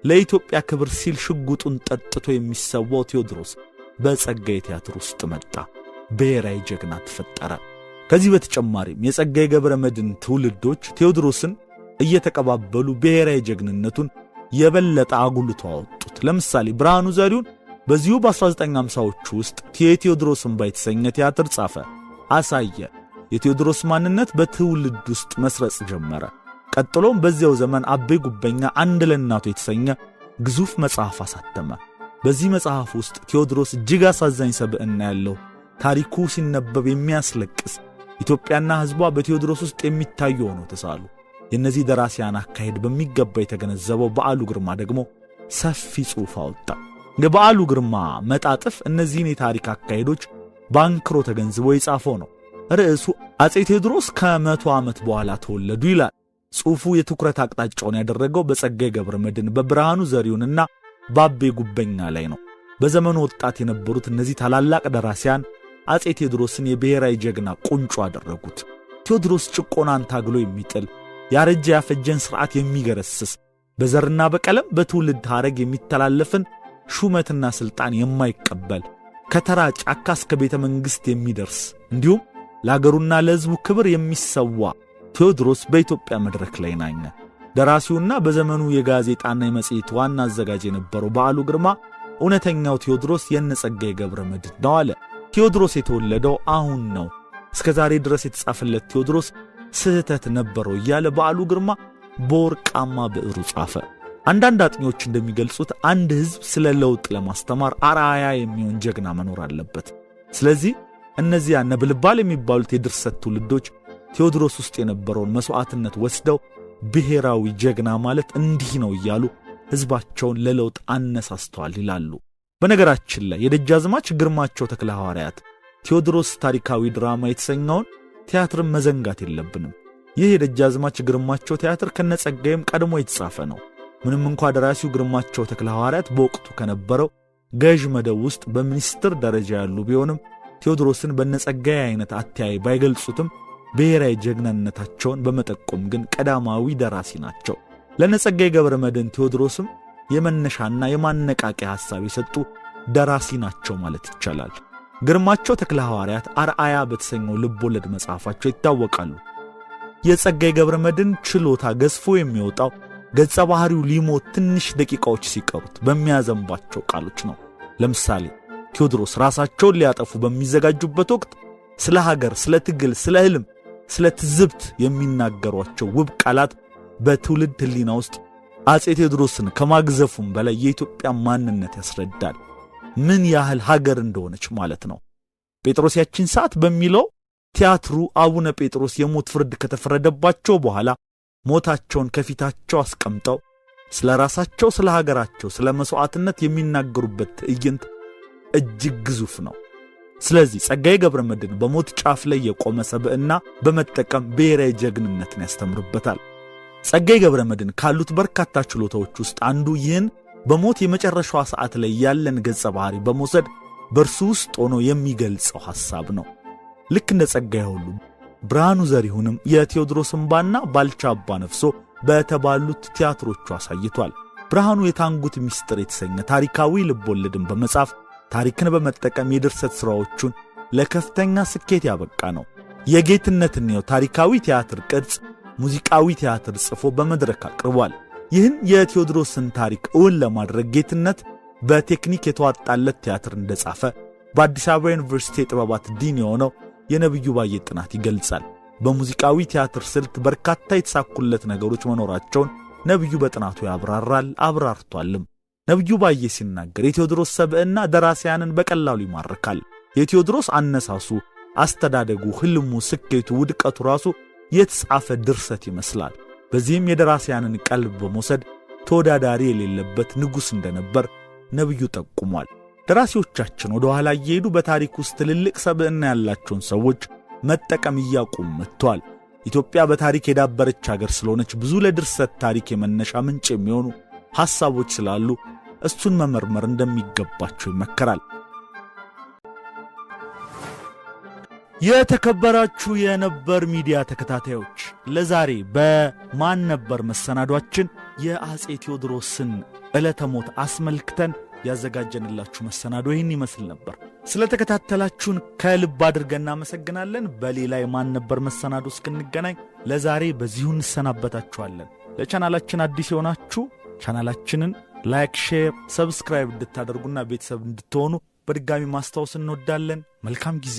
ለኢትዮጵያ ክብር ሲል ሽጉጡን ጠጥቶ የሚሰዋው ቴዎድሮስ በጸጋዬ ቲያትር ውስጥ መጣ። ብሔራዊ ጀግና ተፈጠረ። ከዚህ በተጨማሪም የጸጋዬ ገብረ መድኅን ትውልዶች ቴዎድሮስን እየተቀባበሉ ብሔራዊ ጀግንነቱን የበለጠ አጉልቶ አወጡት። ለምሳሌ ብርሃኑ ዘሪሁን በዚሁ በ1950ዎቹ ውስጥ የቴዎድሮስ እምባ የተሰኘ ቲያትር ጻፈ፣ አሳየ። የቴዎድሮስ ማንነት በትውልድ ውስጥ መስረጽ ጀመረ። ቀጥሎም በዚያው ዘመን አቤ ጉበኛ አንድ ለእናቱ የተሰኘ ግዙፍ መጽሐፍ አሳተመ። በዚህ መጽሐፍ ውስጥ ቴዎድሮስ እጅግ አሳዛኝ ሰብዕና ያለው ታሪኩ ሲነበብ የሚያስለቅስ ኢትዮጵያና ሕዝቧ በቴዎድሮስ ውስጥ የሚታዩ ሆነው ተሳሉ። የእነዚህ ደራሲያን አካሄድ በሚገባ የተገነዘበው በዓሉ ግርማ ደግሞ ሰፊ ጽሑፍ አወጣ። የበዓሉ ግርማ መጣጥፍ እነዚህን የታሪክ አካሄዶች ባንክሮ ተገንዝቦ የጻፈው ነው። ርዕሱ አጼ ቴዎድሮስ ከ100 ዓመት በኋላ ተወለዱ ይላል። ጽሑፉ የትኩረት አቅጣጫውን ያደረገው በጸጋዬ ገብረመድኅን፣ በብርሃኑ ዘሪሁንና በአቤ ጉበኛ ላይ ነው። በዘመኑ ወጣት የነበሩት እነዚህ ታላላቅ ደራሲያን አጼ ቴዎድሮስን የብሔራዊ ጀግና ቁንጮ አደረጉት። ቴዎድሮስ ጭቆናን ታግሎ የሚጥል ያረጀ ያፈጀን ሥርዓት የሚገረስስ በዘርና በቀለም በትውልድ ሐረግ የሚተላለፍን ሹመትና ሥልጣን የማይቀበል ከተራ ጫካ እስከ ቤተ መንግሥት የሚደርስ እንዲሁም ለአገሩና ለሕዝቡ ክብር የሚሰዋ ቴዎድሮስ በኢትዮጵያ መድረክ ላይ ናኘ። ደራሲውና በዘመኑ የጋዜጣና የመጽሔት ዋና አዘጋጅ የነበረው በዓሉ ግርማ እውነተኛው ቴዎድሮስ የጸጋዬ ገብረመድኅን ነው አለ። ቴዎድሮስ የተወለደው አሁን ነው፣ እስከ ዛሬ ድረስ የተጻፈለት ቴዎድሮስ ስህተት ነበረው እያለ በዓሉ ግርማ በወርቃማ ብዕሩ ጻፈ። አንዳንድ አጥኚዎች እንደሚገልጹት አንድ ሕዝብ ስለ ለውጥ ለማስተማር አርአያ የሚሆን ጀግና መኖር አለበት። ስለዚህ እነዚያ ነበልባል የሚባሉት የድርሰት ትውልዶች ቴዎድሮስ ውስጥ የነበረውን መስዋዕትነት ወስደው ብሔራዊ ጀግና ማለት እንዲህ ነው እያሉ ሕዝባቸውን ለለውጥ አነሳስተዋል ይላሉ። በነገራችን ላይ የደጃዝማች ግርማቸው ተክለ ሐዋርያት ቴዎድሮስ ታሪካዊ ድራማ የተሰኘውን ቲያትርን መዘንጋት የለብንም። ይህ የደጃዝማች ግርማቸው ቲያትር ከነጸጋዬም ቀድሞ የተጻፈ ነው። ምንም እንኳ ደራሲው ግርማቸው ተክለ ሐዋርያት በወቅቱ ከነበረው ገዥ መደብ ውስጥ በሚኒስትር ደረጃ ያሉ ቢሆንም ቴዎድሮስን በነጸጋዬ አይነት አተያይ ባይገልጹትም ብሔራዊ ጀግናነታቸውን በመጠቆም ግን ቀዳማዊ ደራሲ ናቸው። ለነጸጋዬ ገብረመድኅን ቴዎድሮስም የመነሻና የማነቃቂያ ሐሳብ የሰጡ ደራሲ ናቸው ማለት ይቻላል። ግርማቸው ተክለ ሐዋርያት አርአያ በተሰኘው ልቦለድ መጽሐፋቸው ይታወቃሉ። የጸጋዬ ገብረመድኅን ችሎታ ገዝፎ የሚወጣው ገጸ ባህሪው ሊሞት ትንሽ ደቂቃዎች ሲቀሩት በሚያዘንባቸው ቃሎች ነው። ለምሳሌ ቴዎድሮስ ራሳቸውን ሊያጠፉ በሚዘጋጁበት ወቅት ስለ ሀገር፣ ስለ ትግል፣ ስለ ሕልም፣ ስለ ትዝብት የሚናገሯቸው ውብ ቃላት በትውልድ ሕሊና ውስጥ አጼ ቴዎድሮስን ከማግዘፉም በላይ የኢትዮጵያ ማንነት ያስረዳል። ምን ያህል ሀገር እንደሆነች ማለት ነው። ጴጥሮስ ያችን ሰዓት በሚለው ቲያትሩ አቡነ ጴጥሮስ የሞት ፍርድ ከተፈረደባቸው በኋላ ሞታቸውን ከፊታቸው አስቀምጠው ስለ ራሳቸው፣ ስለ ሀገራቸው፣ ስለ መስዋዕትነት የሚናገሩበት ትዕይንት እጅግ ግዙፍ ነው። ስለዚህ ጸጋዬ ገብረመድኅን በሞት ጫፍ ላይ የቆመ ሰብዕና በመጠቀም ብሔራዊ ጀግንነትን ያስተምርበታል። ጸጋዬ ገብረመድኅን ካሉት በርካታ ችሎታዎች ውስጥ አንዱ ይህን በሞት የመጨረሻዋ ሰዓት ላይ ያለን ገጸ ባህሪ በመውሰድ በእርሱ ውስጥ ሆኖ የሚገልጸው ሐሳብ ነው። ልክ እንደ ጸጋዬ ሁሉ ብርሃኑ ዘሪሁንም የቴዎድሮስ እምባና ባልቻ አባ ነፍሶ በተባሉት ቲያትሮቹ አሳይቷል። ብርሃኑ የታንጉት ሚስጥር የተሰኘ ታሪካዊ ልቦለድን በመጻፍ ታሪክን በመጠቀም የድርሰት ሥራዎቹን ለከፍተኛ ስኬት ያበቃ ነው። የጌትነትን ታሪካዊ ቲያትር ቅርጽ ሙዚቃዊ ቲያትር ጽፎ በመድረክ አቅርቧል። ይህን የቴዎድሮስን ታሪክ እውን ለማድረግ ጌትነት በቴክኒክ የተዋጣለት ቲያትር እንደጻፈ በአዲስ አበባ ዩኒቨርሲቲ የጥበባት ዲን የሆነው የነብዩ ባየ ጥናት ይገልጻል። በሙዚቃዊ ቲያትር ስልት በርካታ የተሳኩለት ነገሮች መኖራቸውን ነብዩ በጥናቱ ያብራራል፣ አብራርቷልም። ነብዩ ባየ ሲናገር የቴዎድሮስ ሰብዕና ደራሲያንን በቀላሉ ይማርካል። የቴዎድሮስ አነሳሱ፣ አስተዳደጉ፣ ህልሙ፣ ስኬቱ፣ ውድቀቱ ራሱ የተጻፈ ድርሰት ይመስላል። በዚህም የደራሲያንን ቀልብ በመውሰድ ተወዳዳሪ የሌለበት ንጉሥ እንደነበር ነብዩ ጠቁሟል። ደራሲዎቻችን ወደ ኋላ እየሄዱ በታሪክ ውስጥ ትልልቅ ሰብዕና ያላቸውን ሰዎች መጠቀም እያቆሙ መጥተዋል። ኢትዮጵያ በታሪክ የዳበረች ሀገር ስለሆነች ብዙ ለድርሰት ታሪክ የመነሻ ምንጭ የሚሆኑ ሐሳቦች ስላሉ እሱን መመርመር እንደሚገባቸው ይመከራል። የተከበራችሁ የነበር ሚዲያ ተከታታዮች ለዛሬ በማን ነበር መሰናዷችን የአጼ ቴዎድሮስን ዕለተ ሞት አስመልክተን ያዘጋጀንላችሁ መሰናዶ ይህን ይመስል ነበር። ስለተከታተላችሁን ከልብ አድርገን እናመሰግናለን። በሌላ የማን ነበር መሰናዶ እስክንገናኝ ለዛሬ በዚሁ እንሰናበታችኋለን። ለቻናላችን አዲስ የሆናችሁ ቻናላችንን ላይክ፣ ሼር፣ ሰብስክራይብ እንድታደርጉና ቤተሰብ እንድትሆኑ በድጋሚ ማስታወስ እንወዳለን። መልካም ጊዜ።